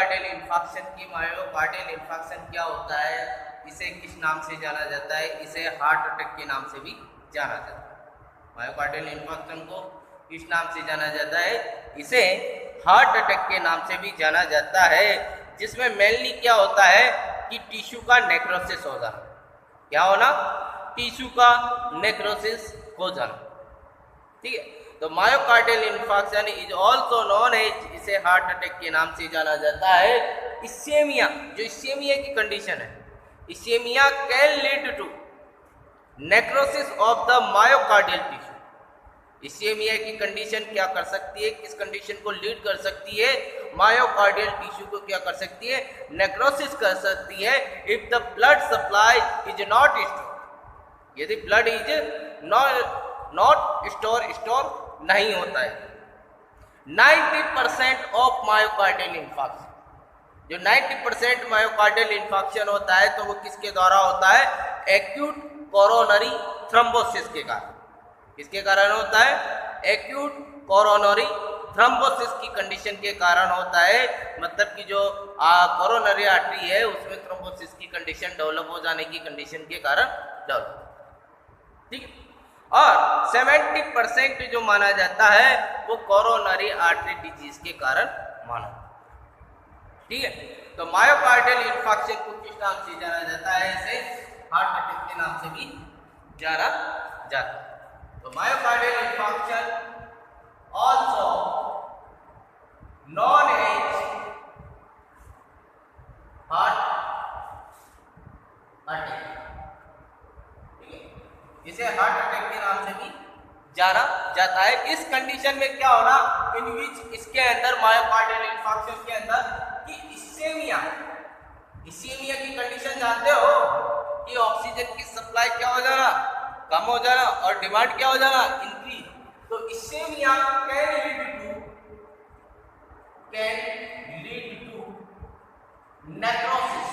Myocardial infarction क्या होता है, इसे किस नाम से जाना जाता है? इसे हार्ट अटैक के नाम से भी जाना जाता है। मायोकार्डियल इन्फार्क्शन को किस नाम से जाना जाता है? इसे हार्ट अटैक के नाम से भी जाना जाता है, जिसमें मेनली क्या होता है कि टिश्यू का नेक्रोसिस हो जाना। क्या होना? टिश्यू का नेक्रोसिस हो जाना। ठीक है, तो myocardial infarction is also known as, इसे हार्ट अटैक के नाम से जाना जाता है। इस्केमिया, जो इस्केमिया की कंडीशन है, ischaemia can lead to necrosis of the myocardial tissue. Ischaemia की कंडीशन क्या कर सकती है, किस कंडीशन को लीड कर सकती है? मायोकार्डियल टिश्यू को क्या कर सकती है? नेक्रोसिस कर सकती है। If the blood supply is not store, यदि ब्लड इज नॉट स्टोर नहीं होता है। 90% ऑफ मायोकार्डियल इन्फार्क्शन, जो 90% मायोकार्डियल इन्फार्क्शन होता है तो वो किसके द्वारा होता है? एक्यूट कोरोनरी थ्रोम्बोसिस के कारण। किसके कारण होता है? एक्यूट कोरोनरी थ्रोम्बोसिस की कंडीशन के कारण होता है। मतलब कि जो कोरोनरी आर्टरी है उसमें थ्रोम्बोसिस की कंडीशन डेवलप हो जाने की कंडीशन के कारण डेवलप। ठीक है, और 70% जो माना जाता है वो कोरोनरी आर्टरी डिजीज के कारण माना। ठीक है, तो मायोकार्डियल इन्फार्क्शन को किस नाम से जाना जाता है? इसे हार्ट अटैक के नाम से भी जाना जाता है। तो myocardial infarction also known as heart attack, इसे हार्ट अटैक के नाम से भी जाना जाता है। इस कंडीशन में क्या होना, इन विच, इसके अंदर मायोकार्डियल इन्फार्क्शन के अंदर कि इस्केमिया की कंडीशन जानते हो कि ऑक्सीजन की सप्लाई क्या हो जाना? कम हो जाना, और डिमांड क्या हो जाना? इंक्रीज। तो ischaemia can lead to necrosis,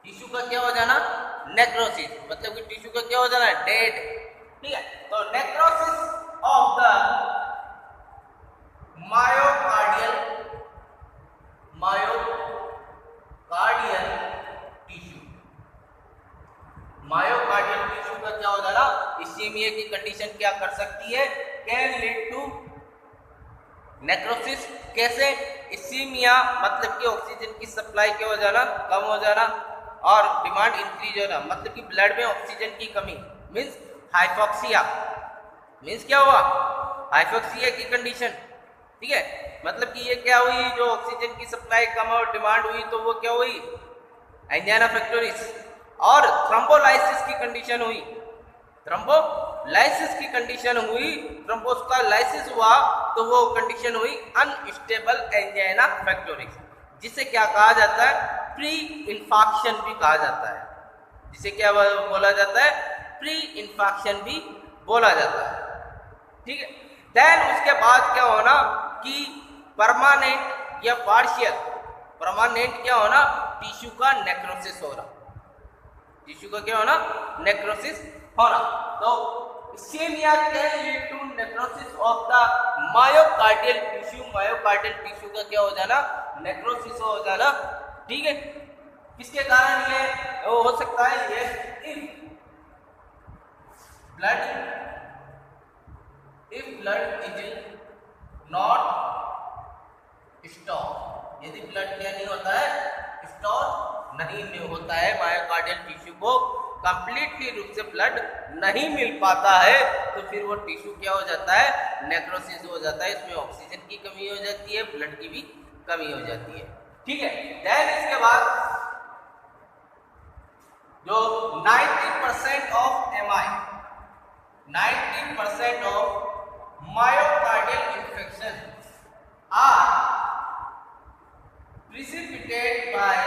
tissue का क्या हो जाना? नेक्रोसिस, मतलब कि टिश्यू का क्या हो जाना? डेड। ठीक है, तो necrosis of the myocardial tissue, myocardial tissue का क्या हो जाना? इस्केमिया की कंडीशन क्या कर सकती है? Can lead to necrosis. कैसे? इस्केमिया मतलब कि ऑक्सीजन की सप्लाई क्या हो जाना? कम हो जाना, और डिमांड इंक्रीज होना, मतलब कि ब्लड में ऑक्सीजन की कमी, मीन्स हाइपोक्सिया। मीन्स क्या हुआ? हाइपोक्सिया की कंडीशन। ठीक है, मतलब कि ये क्या हुई, जो ऑक्सीजन की सप्लाई कम और डिमांड हुई तो वो क्या हुई? Angina pectoris. और थ्रोम्बोलाइसिस की कंडीशन हुई, थ्रोम्बोलाइसिस की कंडीशन हुई, थ्रोम्बोस का लाइसिस हुआ तो वो कंडीशन हुई अनस्टेबल एंजाइना पेक्टोरिस, जिसे क्या कहा जाता है? प्री इन्फार्क्शन भी कहा जाता है। जिसे क्या बोला जाता है? प्री इन्फार्क्शन भी बोला जाता है। ठीक है, देन उसके बाद क्या होना कि परमानेंट या पार्शियल, परमानेंट क्या होना? टिश्यू का नेक्रोसिस होना, टिश्यू का क्या होना? नेक्रोसिस होना। तो ischaemia can lead to necrosis of the myocardial tissue, myocardial tissue का क्या हो जाना? नेक्रोसिस हो जाना। ठीक है, किसके कारण ये हो सकता है? ये if blood is not store, यदि ब्लड क्या नहीं होता है? स्टोर नहीं होता है, मायोकार्डियल टिश्यू को कंप्लीटली रूप से ब्लड नहीं मिल पाता है, तो फिर वो टिश्यू क्या हो जाता है? नेक्रोसिस हो जाता है। इसमें ऑक्सीजन की कमी हो जाती है, ब्लड की भी कमी हो जाती है। ठीक है, देन इसके बाद जो 90% of MI, 90% of myocardial infection are precipitated by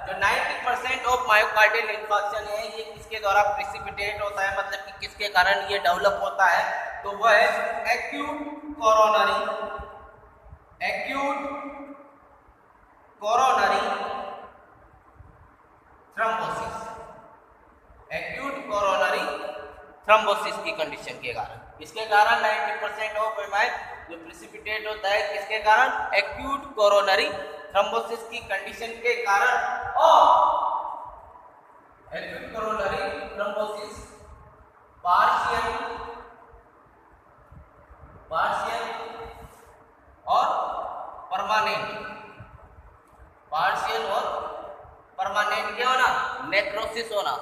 जो 90% ऑफ मायोकार्डियल इन्फेक्शन है, ये किसके द्वारा प्रिसिपिटेट होता है? मतलब कि किसके कारण ये डेवलप होता है? तो वह है acute coronary thrombosis, acute coronary thrombosis की कंडीशन के कारण। इसके कारण 90% ऑफ एमआई जो प्रिसिपिटेट होता है किसके कारण, एक्यूट कोरोनरी थ्रोम्बोसिस की कंडीशन के कारण, और एक्यूट कोरोनरी थ्रोम्बोसिस पार्शियल और परमानेंट, पार्शियल और परमानेंट क्या होना, नेक्रोसिस होना,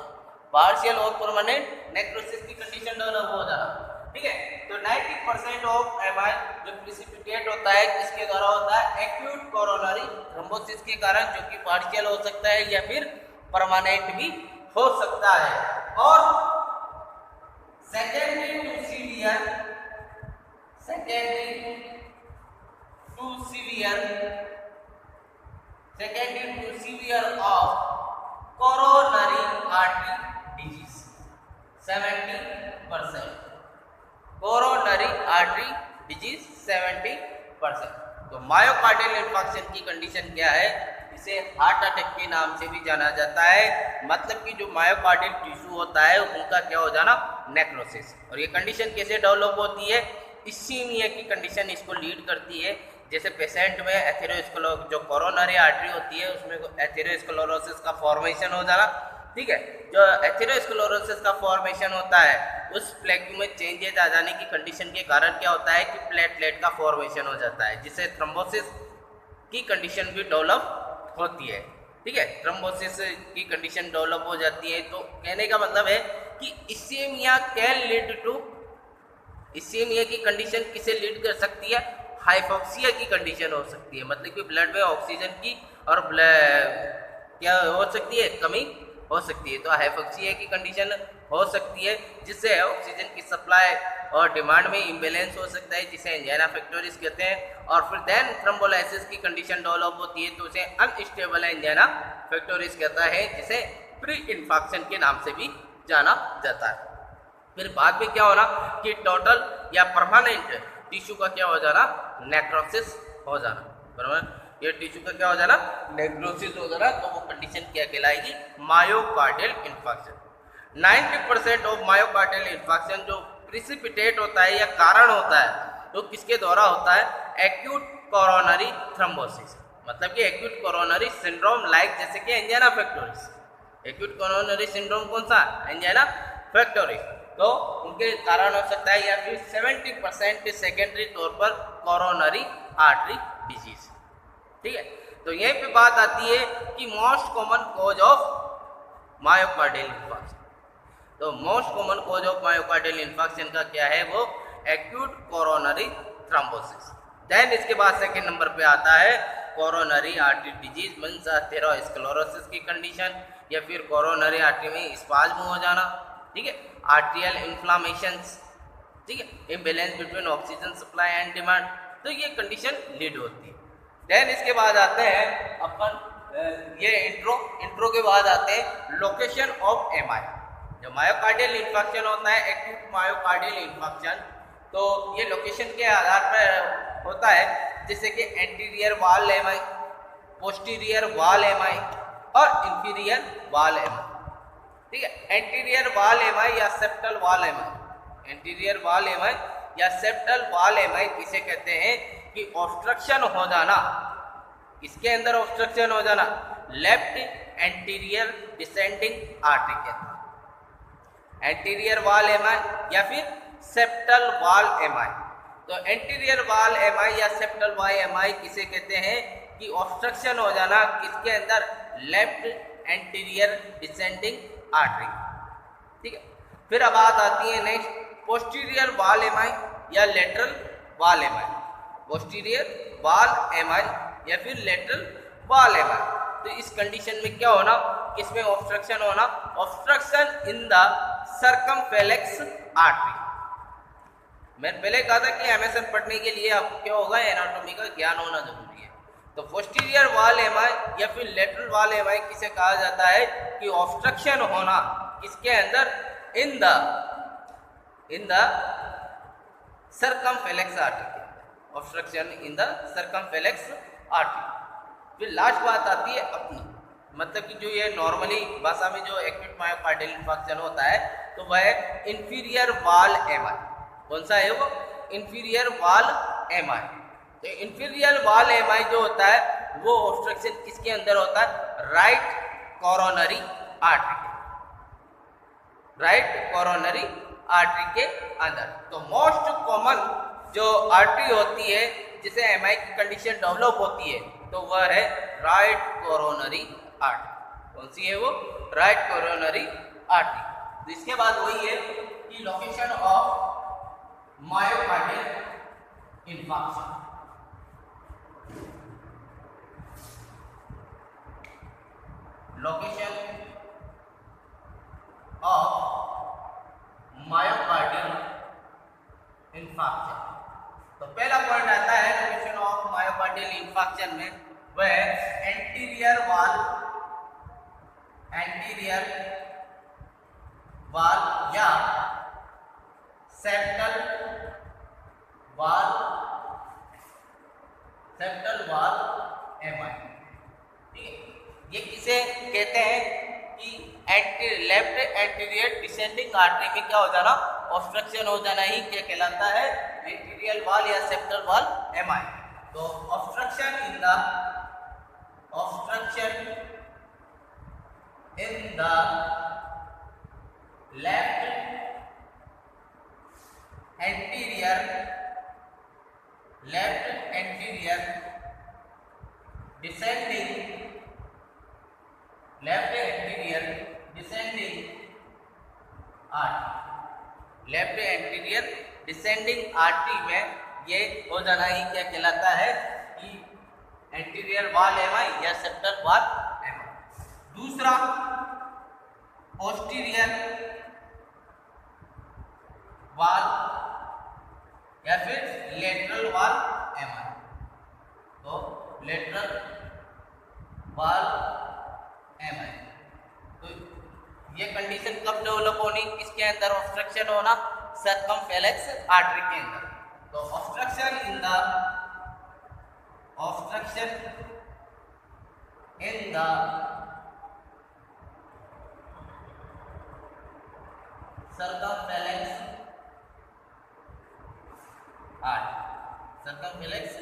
पार्शियल और परमानेंट नेक्रोसिस की कंडीशन डेवलप हो जाना। ठीक है, तो 90% ऑफ एमआई जो प्रिसिपिटेट होता है किसके द्वारा होता है, एक्यूट कोरोनरी थ्रोम्बोसिस के कारण, जो कि पार्शियल हो सकता है या फिर परमानेंट भी हो सकता है। और secondary to severe of coronary artery disease 70%, coronary artery disease 70%। तो मायोकार्डियल इंफार्क्शन की कंडीशन क्या है, इसे हार्ट अटैक के नाम से भी जाना जाता है। मतलब कि जो मायोकार्डियल टिश्यू होता है उनका क्या हो जाना, नेक्रोसिस। और ये कंडीशन कैसे डेवलप होती है, इस्कीमिया की कंडीशन इसको लीड करती है। जैसे पेशेंट में एथेरोस्क्लेरोसिस, जो कोरोनरी आर्टरी होती है उसमें एथेरोस्क्लेरोसिस का फॉर्मेशन हो जाना। ठीक है, जो एथेरोस्क्लेरोसिस का फॉर्मेशन होता है उस प्लेग में चेंजेस आ जाने की कंडीशन के कारण क्या होता है कि प्लेटलेट का फॉर्मेशन हो जाता है, जिससे थ्रोम्बोसिस की कंडीशन भी डेवलप होती है। ठीक है, थ्रोम्बोसिस की कंडीशन डेवलप हो जाती है। तो कहने का मतलब है कि ischaemia can lead to, ischaemia की कंडीशन किसे लीड कर सकती है, हाइपोक्सिया की कंडीशन हो सकती है। मतलब कि ब्लड में ऑक्सीजन की और क्या हो सकती है, कमी हो सकती है। तो हाइपोक्सिया की कंडीशन हो सकती है जिससे ऑक्सीजन की सप्लाई और डिमांड में इम्बैलेंस हो सकता है, जिसे एंजाइना पेक्टोरिस कहते हैं। और फिर देन थ्रोम्बोलाइसिस की कंडीशन डेवलप होती है, तो उसे अनस्टेबल एंजाइना पेक्टोरिस कहता है, जिसे प्री इन्फेक्शन के नाम से भी जाना जाता है। फिर बाद में क्या होना कि टोटल या परमानेंट टिश्यू का क्या हो जाना, नेक्रोसिस हो जाना। बराबर, ये टिश्यू का क्या हो जाना, नेक्रोसिस हो जाना। तो वो कंडीशन क्या कहलाएगी, myocardial infarction. 90% of myocardial infarction जो प्रिसिपिटेट होता है या कारण होता है, तो किसके द्वारा होता है, एक्यूट कोरोनरी थ्रोम्बोसिस। मतलब कि एक्यूट कोरोनरी सिंड्रोम, लाइक जैसे कि angina pectoris. Acute coronary syndrome कौन सा, एंजाइना पेक्टोरिस। तो उनके कारण हो सकता है, या फिर 70% सेकेंडरी तौर पर कोरोनरी आर्टरी डिजीज। ठीक है, तो यहीं पे बात आती है कि most common cause of myocardial infarction. तो most common cause of myocardial infarction का क्या है, वो एक्यूट कोरोनरी थ्रोम्बोसिस। देन इसके बाद सेकेंड नंबर पे आता है coronary artery disease, means atherosclerosis की कंडीशन, या फिर कोरोनरी आर्टरी में स्पाज्म हो जाना। ठीक है, आर्टेरियल इन्फ्लामेशंस, ठीक है, imbalance between oxygen supply and demand. तो ये कंडीशन लीड होती है। देन इसके बाद आते हैं अपन ये इंट्रो के बाद आते हैं लोकेशन ऑफ एमआई। जो मायोकार्डियल इंफार्क्शन होता है, एक्यूट मायोकार्डियल इंफार्क्शन, तो ये लोकेशन के आधार पर होता है, जैसे कि एंटीरियर वाल एमआई, पोस्टीरियर वाल एमआई और इंफीरियर वाल एमआई। ठीक है, एंटीरियर वाल एमआई या सेप्टल वाल एमआई, एंटीरियर वाल एमआई या सेप्टल वाल एमआई किसे कहते हैं कि ऑब्स्ट्रक्शन हो जाना। इसके अंदर ऑब्स्ट्रक्शन हो जाना लेफ्ट एंटीरियर डिसेंडिंग आर्टरी के अंदर, एंटीरियर वाल एमआई या फिर सेप्टल वाल एमआई। तो एंटीरियर वाल एमआई या सेप्टल वाल एमआई किसे कहते हैं कि ऑब्स्ट्रक्शन हो जाना किसके अंदर, लेफ्ट एंटीरियर डिसेंडिंग आर्टरी। ठीक है, फिर अब बात आती है नेक्स्ट पोस्टीरियर वाल एमआई या लेटरल वाल एमआई, पोस्टीरियर वाल एमआई या फिर लेटरल वाल एमआई। तो इस कंडीशन में क्या होना, किसमें ऑब्स्ट्रक्शन होना, obstruction in the circumflex artery. मैंने पहले कहा था कि एमएसएन पढ़ने के लिए आपको क्या होगा, एनाटॉमी का ज्ञान होना जरूरी है। तो पोस्टीरियर वाल एमआई या फिर लेटरल वाल एमआई किसे कहा जाता है कि ऑब्स्ट्रक्शन होना किसके अंदर, इन द सर्कमफ्लेक्स आर्टरी के अंदर, obstruction in the circumflex artery. फिर लास्ट बात आती है अपनी, मतलब कि जो ये नॉर्मली भाषा में जो एक्यूट मायोकार्डियल इंफार्क्शन होता है, तो वह इंफीरियर वाल एमआई। कौन सा है वो, इंफीरियर वाल एमआई। तो इंफीरियर वाल एमआई जो होता है वो ऑब्स्ट्रक्शन किसके अंदर होता है? राइट कोरोनरी आर्टरी के, राइट कोरोनरी आर्टरी के अंदर। तो मोस्ट कॉमन जो आर्टरी होती है जिसे एमआई की कंडीशन डेवलप होती है तो वह है राइट कोरोनरी आर्टरी। कौन सी है वो? Right coronary artery. तो इसके बाद वही है कि location of myocardial infarction. Location of myocardial infarction. तो पहला पॉइंट आता है लोकेशन ऑफ मायोकार्डियल इंफार्क्शन में, वह एंटीरियर वाल या सेप्टल वाल एमआई। ठीक है, ये किसे कहते हैं कि लेफ्ट एंटीरियर डिसेंडिंग आर्टरी में क्या हो जाना? ऑब्स्ट्रक्शन हो जाना ही क्या कहलाता है? एंटीरियर वाल या सेप्टल वाल एमआई। तो obstruction in the left anterior descending artery में ये हो जाना ही क्या कहलाता है कि एंटीरियर वाल एमआई या सेप्टल वाल एमआई। दूसरा पोस्टीरियर वाल या फिर लेटरल वाल एमआई। तो लेटरल वाल एमआई, तो ये कंडीशन कब डेवलप होनी? किसके अंदर ऑब्स्ट्रक्शन होना? सर्कमफ्लेक्स आर्टरी के अंदर। तो obstruction in the circumflex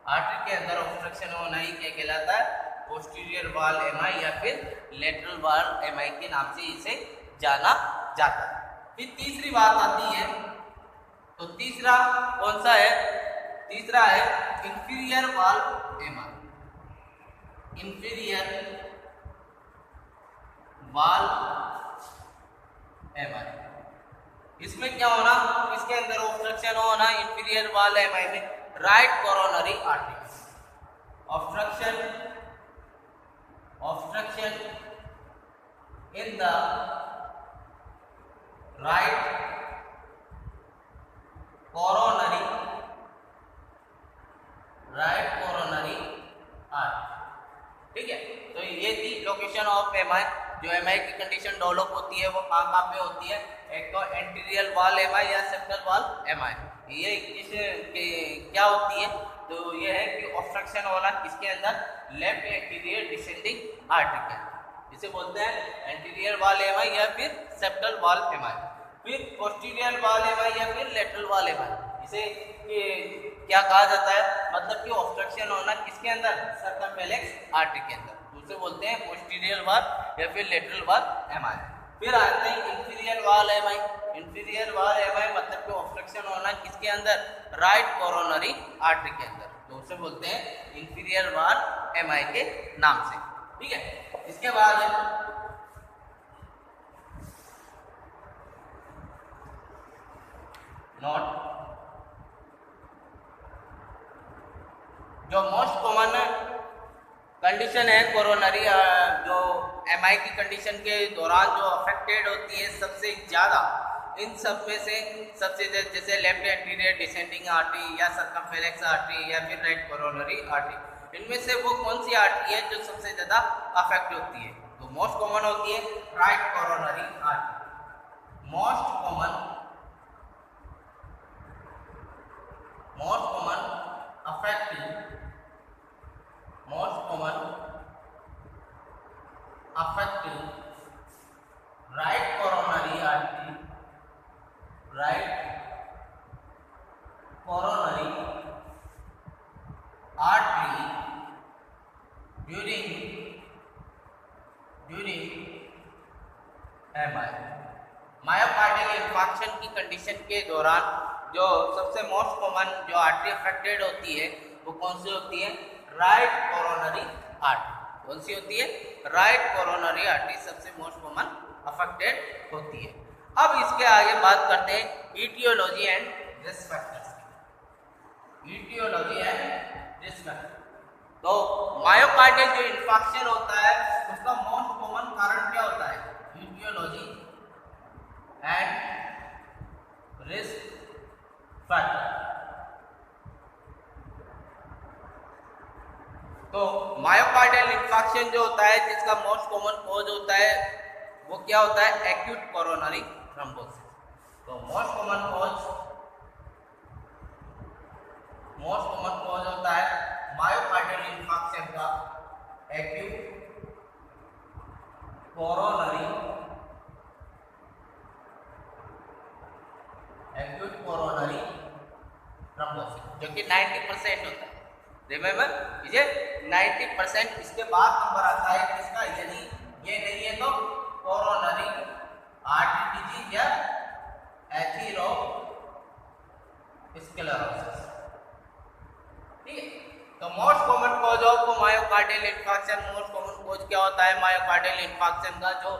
artery के अंदर ऑब्स्ट्रक्शन होना ही क्या कहलाता है? पोस्टीरियर वाल एमआई या फिर लेटरल वाल एमआई के नाम से इसे जाना जाता है। फिर तीसरी बात आती है, तो तीसरा कौन सा है? तीसरा है इंफीरियर वाल एमआई। इंफीरियर वाल एमआई, इसमें क्या होना? इसके अंदर ऑब्स्ट्रक्शन होना इंफीरियर वाल एमआई में right coronary artery. Obstruction in the right coronary artery. ठीक है, तो ये थी लोकेशन ऑफ एमआई। जो एमआई की कंडीशन डेवलप होती है वो कहाँ पे होती है? एक तो एंटीरियर वाल एमआई या सेप्टल वाल एमआई। ये क्या होती है? तो ये है कि ऑब्स्ट्रक्शन होना किसके अंदर? लेफ्ट एंटीरियर डिसेंडिंग आर्टरी के अंदर। इसे बोलते हैं एंटीरियर वाल एमआई या फिर सेप्टल वाल एमआई। फिर पोस्टीरियर वाल एमआई या फिर लेटरल वाल एमआई, इसे क्या कहा जाता है? मतलब कि ऑब्स्ट्रक्शन होना किसके अंदर? सर्कमफ्लेक्स आर्टरी के अंदर, उसे बोलते हैं पोस्टीरियर वाल या फिर लेटरल वाल एमआई। फिर आते हैं इंफीरियर वाल एमआई। इंफीरियर वाल एमआई मतलब कि ऑब्स्ट्रक्शन होना किसके अंदर? राइट कोरोनरी आर्टरी के अंदर, तो उसे बोलते हैं इंफीरियर वाल एमआई के नाम से। ठीक है, इसके बाद नोट, जो मोस्ट कॉमन कंडीशन है कोरोनरी, जो एमआई की कंडीशन के दौरान जो अफेक्टेड होती है सबसे ज़्यादा, इन सब में से सबसे जैसे लेफ्ट एंटीरियर डिसेंडिंग आर्टरी या सर्कमफ्लेक्स आर्टरी या फिर राइट कोरोनरी आर्टरी, इनमें से वो कौन सी आर्टरी है जो सबसे ज़्यादा अफेक्ट होती है? तो मोस्ट कॉमन होती है right coronary artery. Most common affecting right coronary artery, right infarction की कंडीशन के दौरान जो सबसे मोस्ट कॉमन जो आर्टरी अफेक्टेड होती है वो कौन सी होती है? Right coronary artery. कौन सी होती है? राइट कोरोनरी आर्टरी सबसे मोस्ट कॉमन अफेक्टेड होती है। अब इसके आगे बात करते हैं ईटियोलॉजी एंड रिस्क फैक्टर्स की। Aetiology and risk factor. तो मायोकार्डियल जो इन्फॉक्शन होता है उसका मोस्ट कॉमन कारण क्या होता है? Aetiology and risk factor. तो मायोकार्डियल इन्फॉक्शन जो होता है जिसका मोस्ट कॉमन कॉज होता है वो क्या होता है? Acute coronary thrombosis. तो मोस्ट कॉमन कॉज होता है मायोकार्डियल इन्फॉक्शन का एक्यूट कोरोनरी थ्रोम्बोसिस, जो कि 90% होता है। रिमेंबर, ये 90%। इसके बाद नंबर आता है किसका? यदि ये नहीं है तो कोरोनरी आर्टरी डिजीज या एथेरोस्क्लेरोसिस। ठीक है। तो most common cause of myocardial infarction, most common cause क्या होता है मायोकार्डियल इन्फॉक्शन का? जो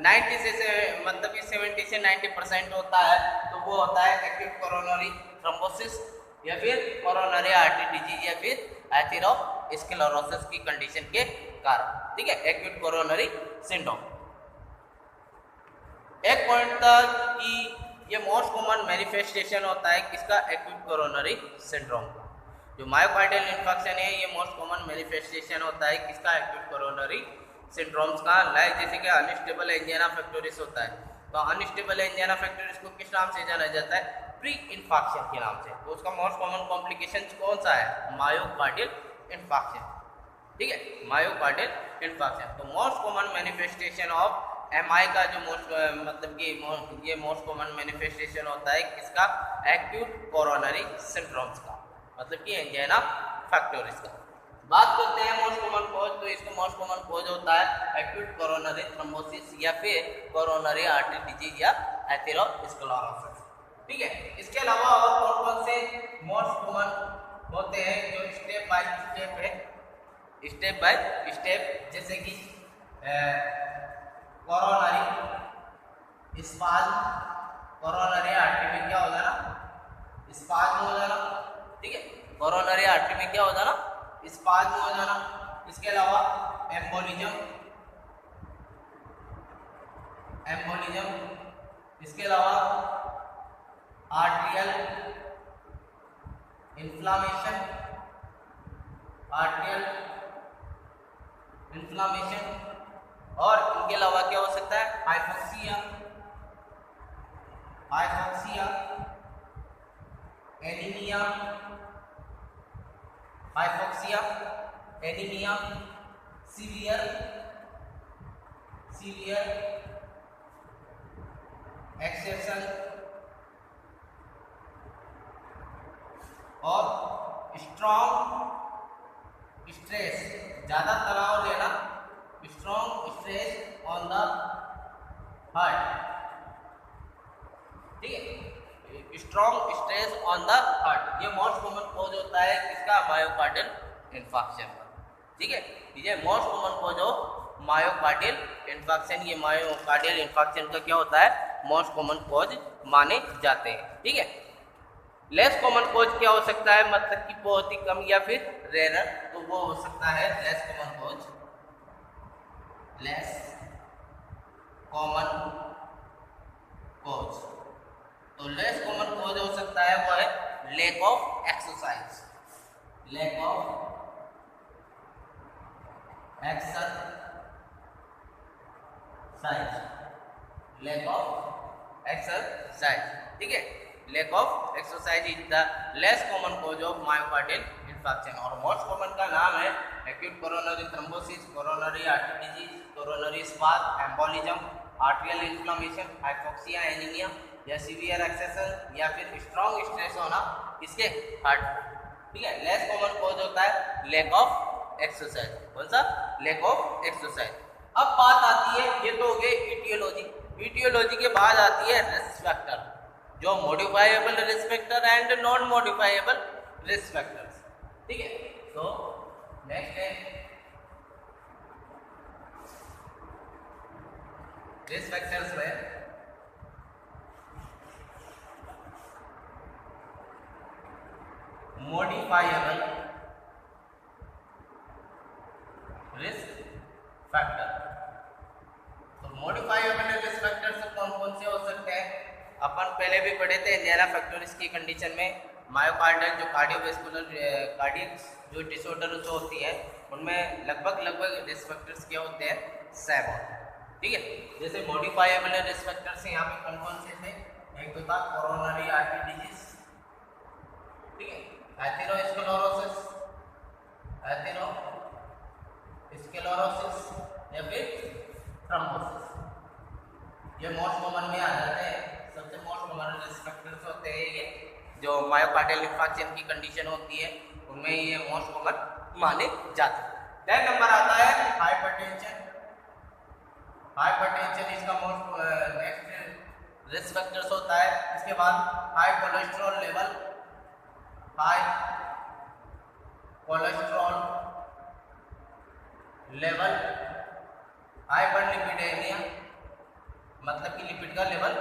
90 से मतलब कि 70 से 90% होता है तो वो होता है एक्यूट कोरोनरी थ्रोम्बोसिस या फिर कोरोनरी आर्टरी डिजीज या फिर एथेरोस्क्लेरोसिस की कंडीशन के कारण। ठीक है, एक्यूट कोरोनरी सिंड्रोम। एक पॉइंट था कि ये मोस्ट कॉमन मैनिफेस्टेशन होता है किसका? एक्यूट कोरोनरी सिंड्रोम का। जो मायोकार्डियल इन्फॉक्शन है ये मोस्ट कॉमन मैनिफेस्टेशन होता है किसका? एक्यूट कोरोनरी सिंड्रोम्स का। लाइक जैसे कि अनस्टेबल एंजाइना फेक्टोरिस होता है, तो अनस्टेबल एंजाइना फेक्टोरिस को किस नाम से जाना जाता है? प्री इन्फॉक्शन के नाम से। तो उसका मोस्ट कॉमन कॉम्प्लिकेशन कौन सा है? Myocardial infarction. ठीक है, मायोकार्डियल इन्फॉक्शन। तो most common manifestation of MI का जो मतलब कि ये मोस्ट कॉमन मैनिफेस्टेशन होता है किसका? एक्यूट कोरोनरी सिंड्रोम्स का, मतलब कि एंजाइना फेक्टोरिस का। बात करते हैं मोस्ट कॉमन कॉज। तो इसका मोस्ट कॉमन कॉज होता है एक्यूट कोरोनरी थ्रोम्बोसिस या फिर कोरोनरी आर्टरी डिजीज या एथेरोस्क्लेरोसिस। ठीक है, इसके अलावा और कौन कौन से मोस्ट कॉमन होते हैं जो स्टेप बाय स्टेप है? स्टेप बाय स्टेप, जैसे कि कोरोनरी स्पाज्म, कोरोनरी आर्टरी में क्या हो जाना? स्पाज्म हो जाना। ठीक है, कोरोनरी आर्टरी में क्या हो जाना? स्पाज्म हो जाना। इसके अलावा एम्बोलिज्म, इसके अलावा आर्टेरियल इन्फ्लामेशन, और इनके अलावा क्या हो सकता है? हाइपोक्सिया, एनीमिया, सीवियर एक्सेशन और स्ट्रॉन्ग स्ट्रेस, ज्यादा तनाव लेना, strong stress on the heart. ठीक है, strong stress on the heart, ये मोस्ट कॉमन कॉज होता है किसका? मायोकार्डियल इन्फॉक्शन का। ठीक है, ये most common cause of myocardial infarction. ये मायोकार्डियल इन्फॉक्शन का क्या होता है? मोस्ट कॉमन कॉज माने जाते हैं। ठीक है, लेस कॉमन कॉज क्या हो सकता है? मतलब कि बहुत ही कम या फिर रेयर, तो वो हो सकता है लेस कॉमन कॉज। तो लेस कॉमन कॉज हो सकता है वो है लैक ऑफ एक्सरसाइज, ठीक है, lack of exercise is the less common cause of myocardial infarction. और मोस्ट कॉमन का नाम है acute coronary thrombosis, coronary artery disease, coronary spasm, embolism, arterial inflammation, hypoxia, anaemia या सीवियर एक्सेशन या फिर strong stress होना इसके हार्ट। ठीक है, लेस कॉमन कॉज होता है लैक ऑफ एक्सरसाइज। कौन सा? Lack of exercise. अब बात आती है, ये तो हो गई ईटियोलॉजी। ईटियोलॉजी के बाद आती है रिस्क फैक्टर, जो modifiable risk factor and non modifiable risk factors. ठीक है, तो नेक्स्ट है रिस्क फैक्टर्स में मॉडिफाइबल रिस्क फैक्टर। तो मॉडिफाइबल रिस्क फैक्टर्स कौन कौन से हो सकते हैं? अपन पहले भी पढ़े थे नेरा फैक्टर्स की कंडीशन में मायोकार्डियल जो कार्डियोवैस्कुलर कार्डियक जो डिसऑर्डर होती है उनमें लगभग रिस्क फैक्टर्स क्या होते हैं? 7 होते हैं। ठीक है, जैसे मॉडिफाइबल रिस्क फैक्टर्स यहाँ पे कौन कौन से थे? एक तो था कोरोनरी आर्टरी डिजीज, ठीक है, एथेरोस्क्लेरोसिस या फिर थ्रोम्बोसिस, ये मोस्ट कॉमन में आ जाते हैं। सबसे मोस्ट कॉमन रिस्क फैक्टर्स होते हैं ये जो मायोकार्डियल इंफार्क्शन की कंडीशन होती है उनमें ये मोस्ट कॉमन माने जाते हैं। 10 नंबर आता है हाइपरटेंशन। हाइपरटेंशन इसका मोस्ट नेक्स्ट रिस्क फैक्टर्स होता है। इसके बाद high cholesterol level, high cholesterol level, hyperlipidaemia मतलब कि लिपिड का लेवल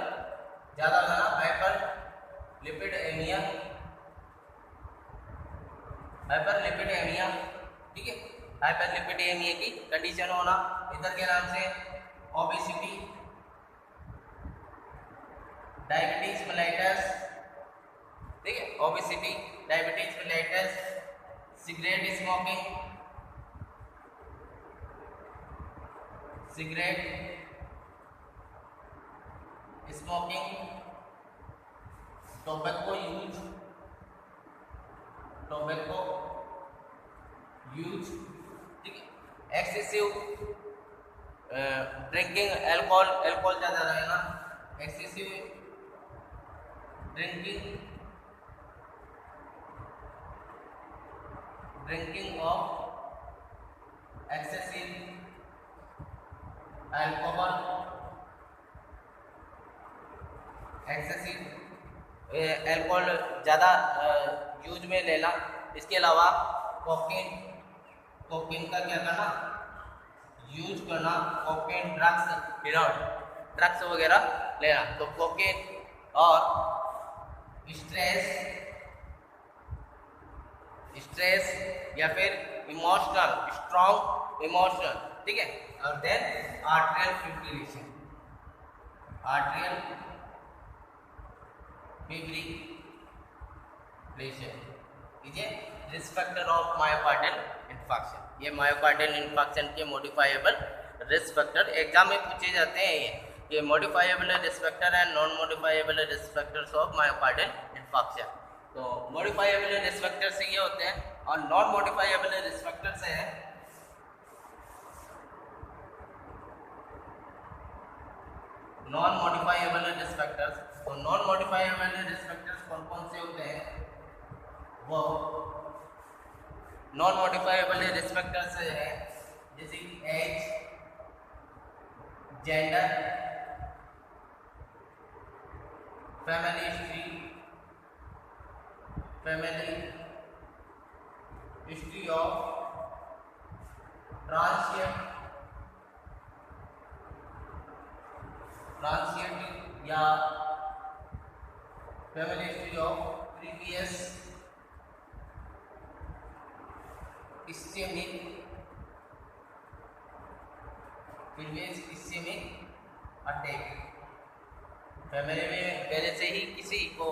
ज़्यादा हो जाना, हाइपरलिपिडेमिया, ठीक है, हाइपरलिपिडेमिया की कंडीशन होना। इधर के नाम से ओबेसिटी, डायबिटीज मेलाइटस, ठीक है, obesity, diabetes mellitus, cigarette smoking, tobacco use, ठीक है, एक्सेसिव ड्रिंकिंग, अल्कोहल ज़्यादा रहेगा, excessive drinking of excessive alcohol, alcohol ज़्यादा यूज में लेना। इसके अलावा कोकीन का क्या करना? यूज करना, कोकीन, ड्रग्स वगैरह लेना। तो कोकीन और स्ट्रेस या फिर स्ट्रॉन्ग इमोशनल, ठीक है, और देन आर्टेरियल फिब्रिलेशन, ये risk factor of myocardial infarction. ये मायोकार्डियल इंफार्क्शन के मॉडिफाइबल रिस्क फैक्टर एग्जाम में पूछे जाते हैं। ये modifiable risk factor and non modifiable risk factors of myocardial infarction. तो मॉडिफाइबल रिस्क फैक्टर्स ये होते हैं और नॉन मॉडिफाइबल रिस्क फैक्टर्स हैं नॉन मॉडिफाइबल रिस्क फैक्टर्स। तो नॉन मॉडिफाइबल रिस्क फैक्टर्स कौन कौन से होते हैं? वो नॉन मॉडिफाइबल रिस्क फैक्टर्स है जैसे age, gender, family history of transient या family history of previous ischaemic attack. फैमिली में पहले से ही किसी को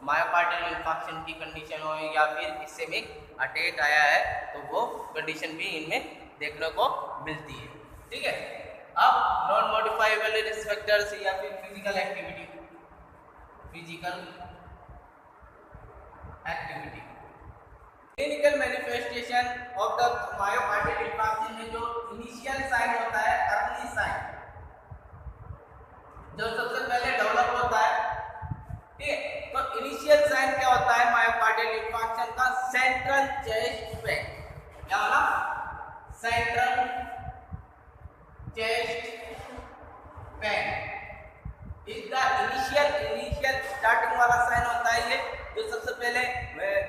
मायोकार्डियल इंफार्क्शन की कंडीशन हो या फिर इस्केमिक अटैक आया है तो वो कंडीशन भी इनमें देखने को मिलती है। ठीक है, अब नॉन मॉडिफाइबल रिस्क फैक्टर्स या फिर physical activity clinical manifestation of the myocardial infarction में जो इनिशियल साइन होता है, अर्ली साइन जो सबसे पहले डेवलप होता है, ठीक है, तो इनिशियल साइन क्या होता है मायोकार्डियल इंफार्क्शन का? Central chest pain. क्या होना? सेंट्रल चेस्ट पेन, इसका इनिशियल स्टार्टिंग वाला साइन होता है ये, जो सबसे पहले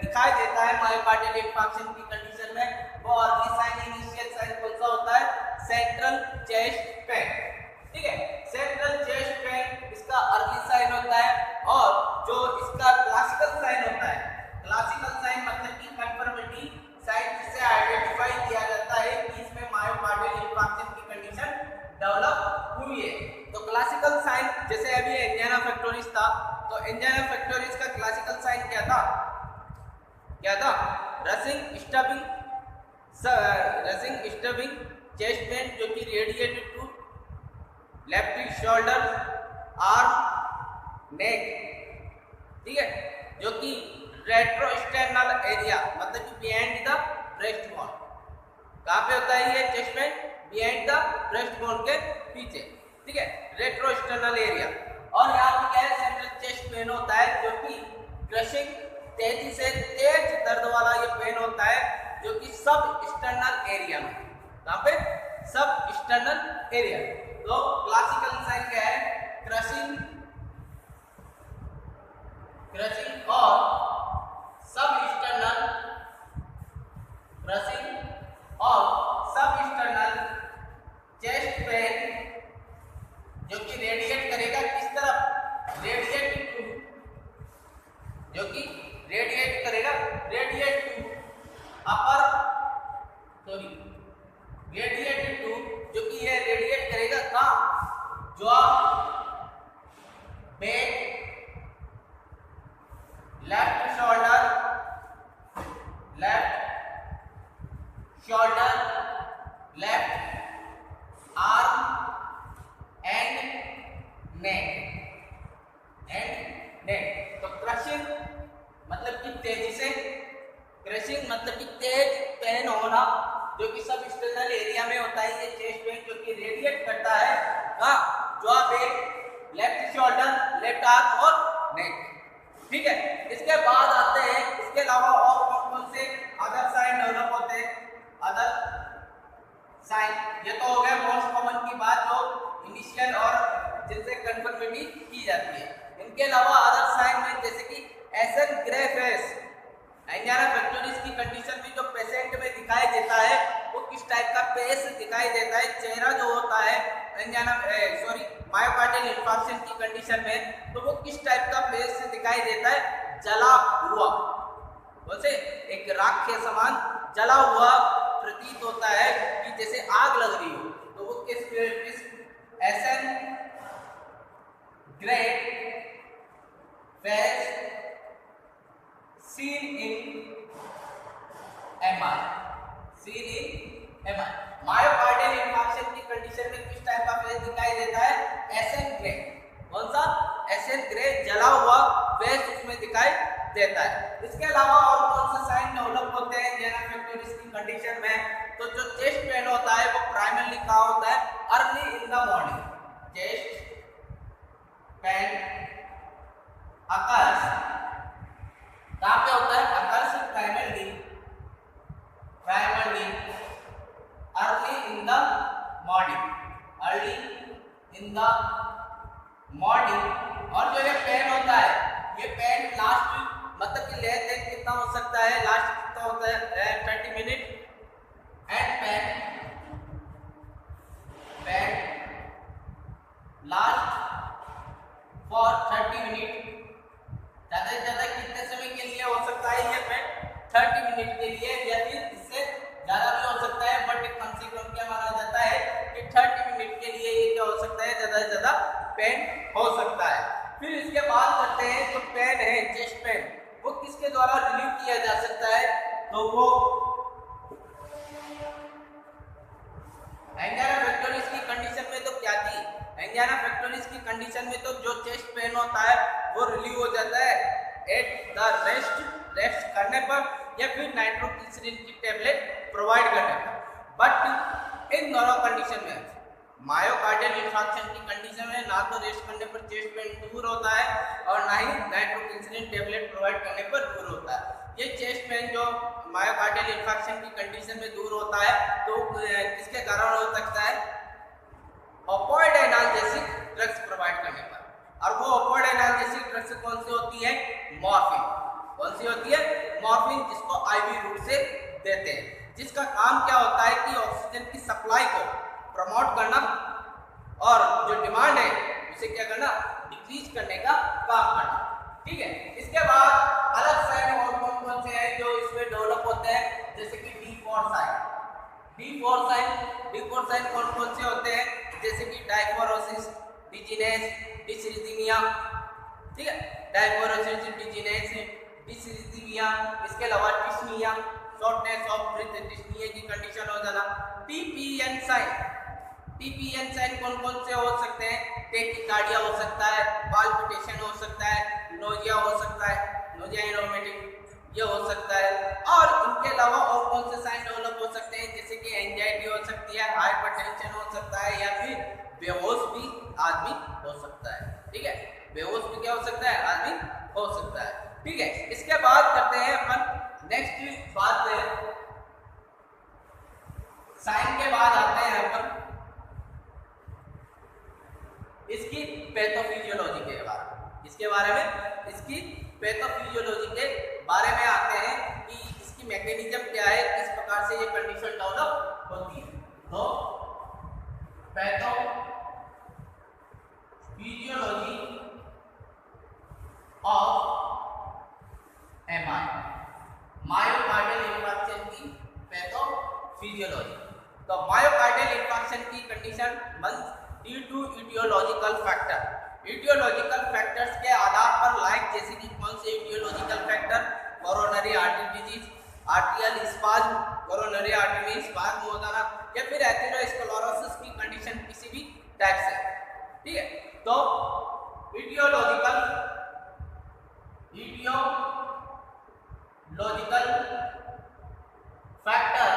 दिखाई देता है मायोकार्डियल इंफार्क्शन की कंडीशन में, वो अर्ली साइन इनिशियल साइन कौन सा होता है? Central chest pain. ठीक है, सेंट्रल चेस्ट पेन इसका अर्ली साइन होता है। और जो इसका क्लासिकल साइन होता है, क्लासिकल साइन मतलब कि कंफर्मिटी साइन, जिससे आइडेंटिफाई किया जाता है कि इसमें मायोकार्डियल इंफार्क्शन की कंडीशन डेवलप हुई है। तो क्लासिकल साइन जैसे अभी एंजाइना पेक्टोरिस था, तो एंजाइना पेक्टोरिस का क्लासिकल साइन क्या था? रशिंग स्टबिंग चेस्ट पेन, जो कि radiated to left shoulder, arm, neck. ठीक है, जो कि रेट्रोस्टेर्नल एरिया मतलब कि बिहाइंड द ब्रेस्ट बोन। कहाँ पे होता है ये chest pain? Behind the breast bone के पीछे। ठीक है, रेट्रोस्टेर्नल एरिया। और यहाँ पे क्या है? सेंट्रल चेस्ट पेन होता है, जो कि क्रशिंग तेजी से तेज दर्द वाला ये पेन होता है, जो कि सब एक्सटर्नल एरिया में। कहाँ पे? सब एक्सटर्नल एरिया। तो क्लासिकल साइन क्या है? क्रशिंग और सब एक्सटर्नल, क्रशिंग और सब एक्सटर्नल चेस्ट पेन, जो कि रेडिएट करेगा किस तरफ? रेडिएट टू, जो कि रेडिएट करेगा, radiate to upper, sorry radiate to, जो कि ये रेडिएट करेगा कहाँ? जो back, left shoulder, left arm and neck. तो क्रशिंग मतलब कि तेजी से, क्रशिंग मतलब कि तेज पेन होना, जो कि सब एक्सटर्नल एरिया में होता है ये चेस्ट पेन, जो कि रेडिएट करता है जो back, left shoulder, left arm और नेक। ठीक है, इसके बाद आते हैं, इसके अलावा और कौन से अदर साइन डेवलप होते हैं? अदर साइन, ये तो हो गया मोस्ट कॉमन की बात, जो इनिशियल और जिनसे कंफर्मिटी की जाती है। इनके अलावा अदर साइन में जैसे कि एसन ग्रे फेस, एंजाइना पेक्टोरिस की कंडीशन में जो पेशेंट में दिखाई देता है वो किस टाइप का फेस दिखाई देता है? चेहरा जो होता है एंजाइना मायोकार्डियल इंफार्क्शन की कंडीशन में, तो वो किस टाइप का फेस दिखाई देता है? जला हुआ, वैसे एक राख के समान जला हुआ प्रतीत होता है कि जैसे आग लग रही हो। तो वो किस ashen grey face seen in MR, myocardial infarction की कंडीशन में किस टाइप का फेस दिखाई देता है? Ashen grey. कौन सा? एसन ग्रे, जला हुआ फेस उसमें दिखाई देता है। इसके अलावा और कौन सा साइन डेवलप होते हैं एंजाइना पेक्टोरिस की कंडीशन में? तो जो चेस्ट पेन होता है वो प्राइमरली कहाँ होता है? Early in the morning. Chest pain occurs कहाँ पे होता है? Occurs primarily early in the morning. और जो ये पेन होता है, ये पेन लास्ट मतलब कि लेस देन कितना हो सकता है? लास्ट कितना होता है? 30 minute. And pain last for 30 minute. ज्यादा से ज्यादा कितने समय के लिए हो सकता है ये पेन? 30 मिनट के लिए, या फिर इससे ज्यादा भी हो सकता है, बट कम से कम क्या माना जाता है कि 30 मिनट के लिए ये क्या हो सकता है? ज्यादा से ज्यादा पेन हो सकता है। फिर इसके बाद करते हैं जो पेन है, चेस्ट पेन, वो किसके द्वारा रिलीव किया जा सकता है? तो वो एंजाइना पेक्टोरिस की कंडीशन में तो क्या थी? एंजाइना पेक्टोरिस की कंडीशन में तो जो चेस्ट पेन होता है वो रिलीव हो जाता है एट द रेस्ट करने पर, या फिर नाइट्रोग्लिसरीन की टेबलेट प्रोवाइड करने पर। बट इन दोनों कंडीशन में, मायोकार्डियल इंफार्क्शन की कंडीशन में ना तो रेस्ट करने पर चेस्ट पेन दूर होता है और ना ही नाइट्रोग्लिसरीन टेबलेट प्रोवाइड करने पर दूर होता है। ये चेस्ट पेन जो मायोकार्डियल इंफार्क्शन की कंडीशन में दूर होता है तो किसके कारण हो सकता है? ऑपोइड एनाल्जेसिक ड्रग्स प्रोवाइड करने पर। और वो अपवर्ड एनाल्जेसिक ड्रग्स कौन सी होती है? मॉर्फिन। कौन सी होती है? मॉर्फिन, जिसको आईवी रूट से देते हैं, जिसका काम क्या होता है कि ऑक्सीजन की सप्लाई को प्रमोट करना और जो डिमांड है उसे क्या करना? डिक्रीज करने का काम करना। ठीक है। इसके बाद अलग साइन और कौन से हैं जो इसमें डेवलप होते हैं, जैसे कि D4 साइन। D4 साइन कौन से होते हैं? जैसे कि डायफोरोसिस, डिजीनेस, डिसरिथमिया। ठीक है, डायफोरोसिस, डिजीनेस, डिसरिथमिया। इसके अलावा dyspnoea, shortness of breath, dyspnoea की कंडीशन हो जाना। TPN साइन कौन से हो सकते हैं? टेकिकार्डिया हो सकता है, पाल्पिटेशन हो सकता है, नोजिया हो सकता है, नोजिया एरोमेटिक ये हो सकता है। और इनके अलावा और कौन से साइन डेवलप हो सकते हैं? जैसे कि एंजाइटी हो सकती है, हाइपरटेंशन हो सकता है, या फिर बेहोश भी आदमी हो सकता है। ठीक है, बेहोश भी क्या हो सकता है? आदमी हो सकता है। ठीक है, इसके बाद करते हैं अपन नेक्स्ट बात, साइन के बाद आते हैं अपन इसकी पैथोफिजियोलॉजी के बारे में। इसके बारे में इसकी पैथोफिजियोलॉजी के बारे में आते हैं कि इसकी मैकेनिज्म क्या है, किस प्रकार से ये कंडीशन डेवलप होती है। तो pathophysiology of MI, myocardial infarction की पैथोफिजियोलॉजी। तो मायोकार्डियल इंफार्क्शन की condition due to aetiological factor. Aetiological factors के आधार पर लाइक जैसे कि कौन से aetiological factor? Coronary artery disease, arterial spasm, coronary artery में स्पाज्म हो जाना, या फिर एथेरोस्क्लेरोसिस की कंडीशन किसी भी टाइप से। ठीक है, तो इटियोलॉजिकल फैक्टर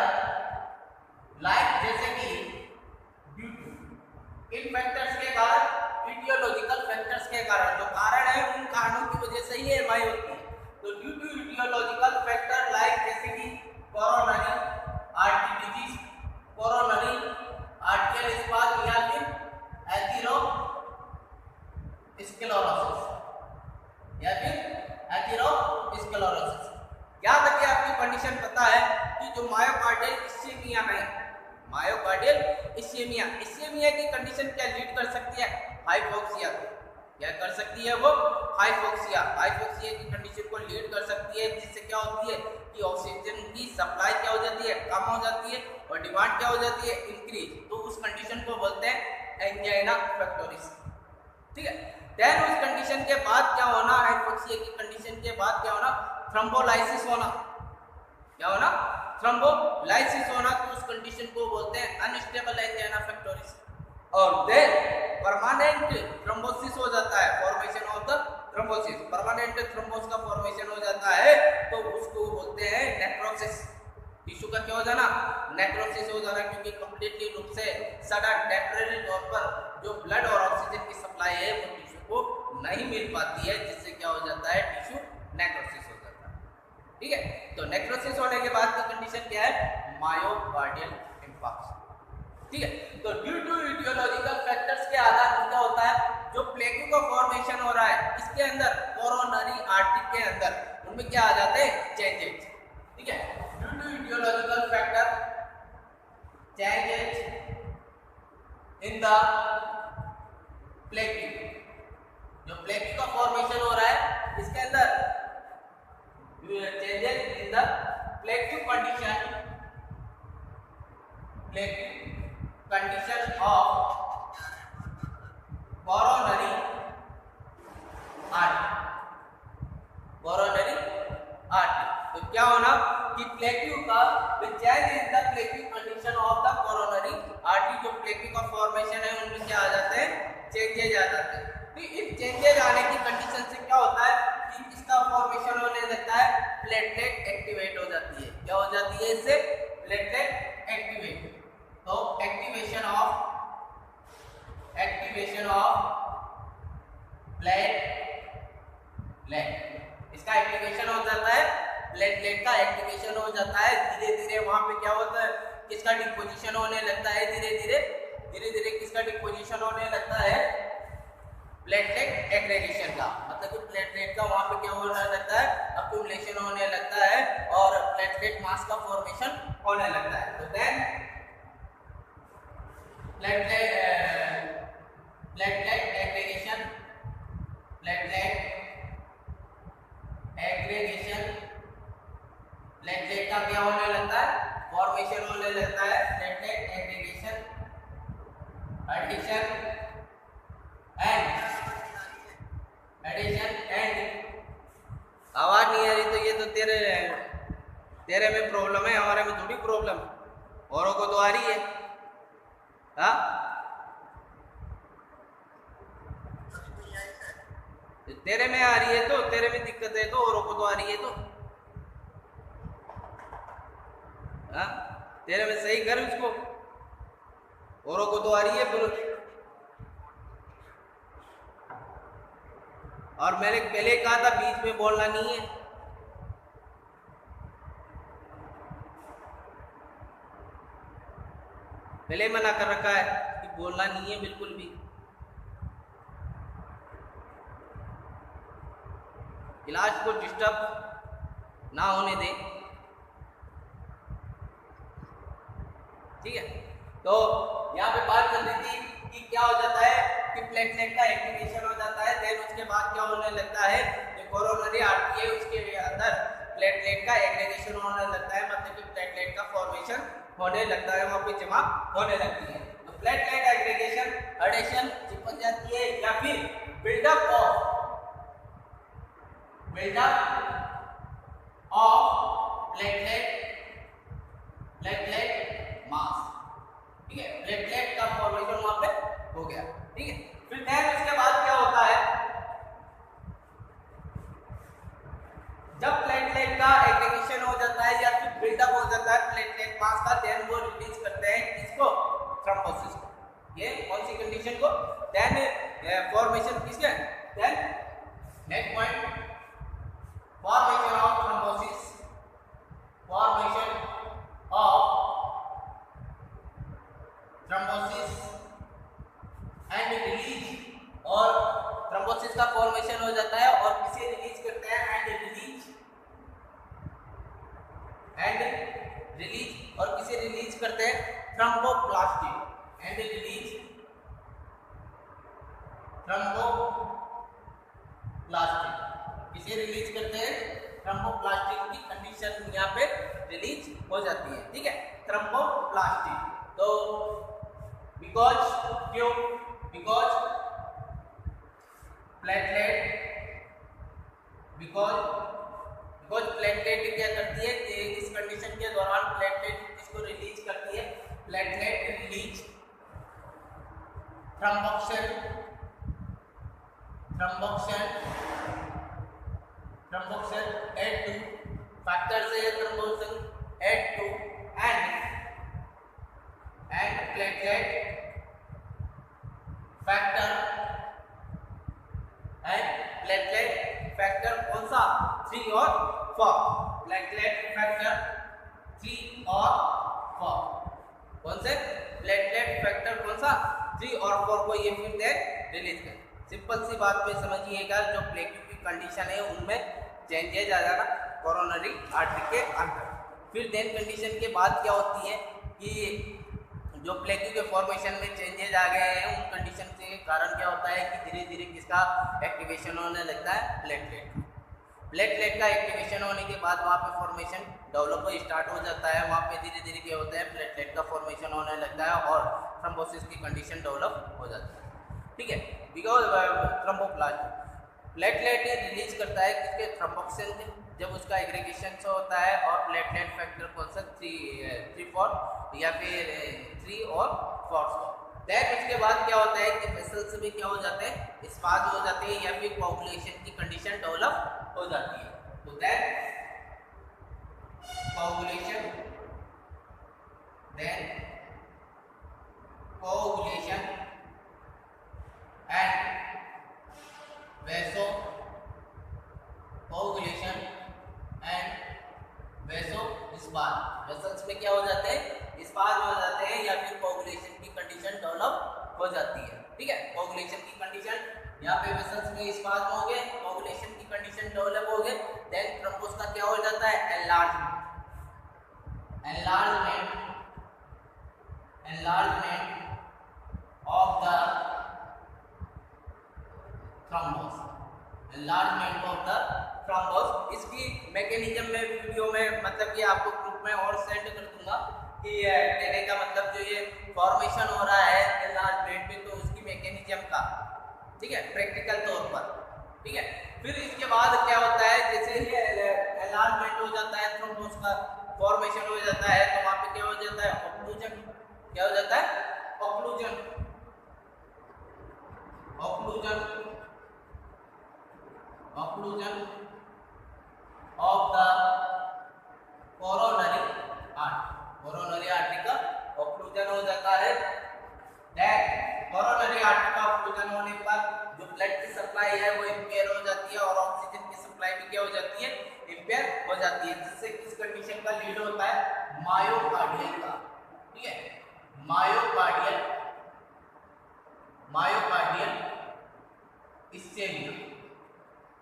लाइक जैसे कि ड्यू टू, इन फैक्टर्स के कारण, इटियोलॉजिकल फैक्टर्स के कारण, जो कारण है उन कारणों की वजह से ही एमआई होती है। तो due to aetiological factor like जैसे कि coronary artery disease, coronary arterial spasm, या फिर एथेरोस्क्लेरोसिस। याद रखिए, आपकी कंडीशन पता है कि जो मायोकार्डियल इस्केमिया है, मायोकार्डियल इस्केमिया की कंडीशन क्या लीड कर सकती है? हाइपोक्सिया। क्या कर सकती है वो? हाइपोक्सिया की कंडीशन को लीड कर सकती है, जिससे क्या होती है कि ऑक्सीजन की सप्लाई क्या हो जाती है? कम हो जाती है, और डिमांड क्या हो जाती है? इंक्रीज। तो उस कंडीशन को बोलते हैं एंजाइना पेक्टोरिस। ठीक है, देन उस कंडीशन के बाद क्या होना? हाइपोक्सिया की कंडीशन के बाद क्या होना? थ्रोम्बोलाइसिस होना। क्या होना? थ्रोम्बोलाइसिस होना। तो उस कंडीशन को बोलते हैं अनस्टेबल एंजाइना पेक्टोरिस। और देन परमानेंट थ्रोम्बोसिस हो जाता है, formation of the thrombosis, permanent thrombus का फॉर्मेशन हो जाता है, तो उसको बोलते हैं नेक्रोसिस। टिश्यू का क्या हो जाना? नेक्रोसिस हो जाना, क्योंकि कंप्लीटली रूप से सडन टेम्परेरी तौर पर जो ब्लड और ऑक्सीजन की सप्लाई है वो टिश्यू को नहीं मिल पाती है, जिससे क्या हो जाता है? टिश्यू नेक्रोसिस हो जाता है। ठीक है, तो नेक्रोसिस होने के बाद की कंडीशन क्या है? Myocardial infarction. ठीक है, तो ड्यू टू इटियोलॉजिकल फैक्टर्स के आधार पर क्या होता है? जो प्लेक्यू का फॉर्मेशन हो रहा है इसके अंदर, कोरोनरी आर्टरी के अंदर, उनमें क्या आ जाते हैं? चेंजेस। ठीक है, due to aetiological factor changes in the plaque, जो प्लेक्यू का फॉर्मेशन हो रहा है इसके अंदर changes in the plaque condition of coronary artery. तो क्या होना कि प्लेक्यू का change in the plaque condition of the coronary artery, जो प्लेक्यू का फॉर्मेशन है उनमें क्या आ जाते हैं? चेंजेज आ जाते हैं। तो इन चेंजेज आने की कंडीशन से क्या होता है कि इसका फॉर्मेशन होने लगता है, प्लेटलेट एक्टिवेट हो जाती है। क्या हो जाती है? इससे प्लेटलेट एक्टिवेट। तो एक्टिवेशन ऑफ प्लेटलेट, इसका एक्टिवेशन हो जाता है, प्लेटलेट का एक्टिवेशन हो जाता है। धीरे धीरे वहां पे क्या होता है? किसका डिपोजिशन होने लगता है? धीरे धीरे किसका डिपोजिशन होने लगता है? प्लेटलेट एग्रीगेशन का, मतलब कि प्लेटलेट का वहां पे क्या होने लगता है, अक्यूमुलेशन होने लगता है और प्लेटलेट मास का फॉर्मेशन होने लगता है। तो देन प्लेटलेट एग्रीगेशन प्लेटलेट का क्या होने लगता है, फॉर्मेशन होने लगता है। प्लेटलेट एग्रीगेशन, एडिशन एंड आवाज नहीं आ रही तो ये तो तेरे में प्रॉब्लम है, हमारे में थोड़ी प्रॉब्लम है, औरों को तो आ रही है। हाँ, तेरे में आ रही है तो तेरे में दिक्कत है, तो औरों को तो आ रही है। तो हाँ, तेरे में सही कर उसको, औरों को तो आ रही है फिर। और मैंने पहले कहा था बीच में बोलना नहीं है। पहले मना कर रखा है कि बोलना नहीं है बिल्कुल भी। क्लास को डिस्टर्ब ना होने दें, ठीक है। तो यहाँ पे बात कर रही थी कि क्या हो जाता है कि प्लेटलेट का एक्टिवेशन हो जाता है, देन उसके बाद क्या होने लगता है, जो कोरोनरी आर्टरी है उसके अंदर प्लेटलेट का एग्रीगेशन होने लगता है, मतलब कि प्लेटलेट का फॉर्मेशन होने लगता है, वहां पे जमा होने लगती है। तो प्लेटलेट एग्रीगेशन, एडिशन चिपक जाती है या फिर बिल्डअप ऑफ प्लेटलेट मास, ठीक है। प्लेटलेट का फॉर्मेशन वहां पे हो गया, ठीक है। फिर देन उसके बाद क्या होता है, जब प्लेटलेट का एग्रीगेशन हो जाता है या फिर बिल्डअप हो जाता है प्लेटलेट मास का, देन वो रिलीज करते हैं किसको, थ्रोम्बोसिस को। ये कौन सी कंडीशन को, देन फॉर्मेशन किसके, then next point formation of thrombosis, formation of thrombosis and release, और थ्रोम्बोसिस का फॉर्मेशन हो जाता है और किसे रिलीज करते हैं, एंड रिलीज और किसे रिलीज करते हैं, थ्रोम्बोप्लास्ट एंड रिलीज थ्रोम्बोप्लास्ट किसे रिलीज करते हैं, थ्रोम्बोप्लास्टिक की कंडीशन यहाँ पे रिलीज हो जाती है, ठीक है। थ्रोम्बोप्लास्टिक, तो बिकॉज क्यों, बिकॉज प्लेटलेट क्या करती है, इस कंडीशन के दौरान प्लेटलेट इसको रिलीज करती है, platelet release thromboxane add to factors है thrombosis add to and platelet factor कौन सा, 3 और 4, प्लेटलेट फैक्टर 3 और 4, कौन से प्लेटलेट फैक्टर कौन सा, 3 और 4 को ये फिर दे रिलीज कर। सिंपल सी बात में समझिएगा, जो प्लेटलेट की कंडीशन है उनमें चेंजेज आ जाना कोरोनरी आर्टरी के अंदर। फिर देन कंडीशन के बाद क्या होती है कि जो प्लेटलेट के फॉर्मेशन में चेंजेज आ गए हैं, उन कंडीशन के कारण क्या होता है कि धीरे धीरे किसका एक्टिवेशन होने लगता है, प्लेटलेट का एक्टिवेशन होने के बाद वहाँ पे फॉर्मेशन डेवलप स्टार्ट हो जाता है, वहाँ पे धीरे धीरे क्या होता है, प्लेटलेट का फॉर्मेशन होने लगता है और थ्रोम्बोसिस की कंडीशन डेवलप हो जाती है, ठीक है। बिकॉज थ्रोम्बोप्लास्ट प्लेटलेट रिलीज करता है किसके, थ्रोम्बोक्सिन, जब उसका एग्रीगेशन से होता है, और प्लेटलेट फैक्टर कौन सा, 3-4 या फिर 3 और 4। देन उसके बाद क्या होता है कि वेसल्स में क्या हो जाते हैं, स्पाज हो जाते हैं या फिर कोगुलेशन की कंडीशन डेवलप हो जाती है। तो देन कोगुलेशन एंड वेसोस्पाज, वेसल्स में क्या हो जाते हैं, स्पाज हो जाते हैं या फिर कोगुलेशन की कंडीशन डेवलप हो जाती है, ठीक है। कोगुलेशन की कंडीशन यहाँ पे वेसल्स में स्पाज्म हो गए, कोगुलेशन की कंडीशन डेवलप हो गए, देन थ्रोम्बोस का क्या हो जाता है, एनलार्जमेंट ऑफ द थ्रोम्बोस, इसकी मैकेनिज्म में वीडियो में मतलब कि आपको ग्रुप में और सेंड कर दूंगा कि कहने का मतलब जो ये फॉर्मेशन हो रहा है एनलार्जमेंट में, तो उसकी मैकेनिज्म का, ठीक है, प्रैक्टिकल तौर पर, ठीक है। फिर इसके बाद क्या होता है, जैसे ही एनलार्जमेंट हो जाता है, थ्रोम्बोस का फॉर्मेशन हो जाता है, तो वहां पे क्या हो जाता है, ऑक्लूजन, क्या हो जाता है, occlusion of the coronary artery का ऑक्लूजन हो जाता है। देन कोरोनरी आर्टरी का ऑक्लूजन होने पर जो ब्लड की सप्लाई है वो इंपेयर हो जाती है और ऑक्सीजन की सप्लाई भी क्या हो जाती है, इंपेयर हो जाती है, जिससे किस कंडीशन का लीड होता है, मायोकार्डियल का, ठीक है, मायोकार्डियल इस्चेमिया,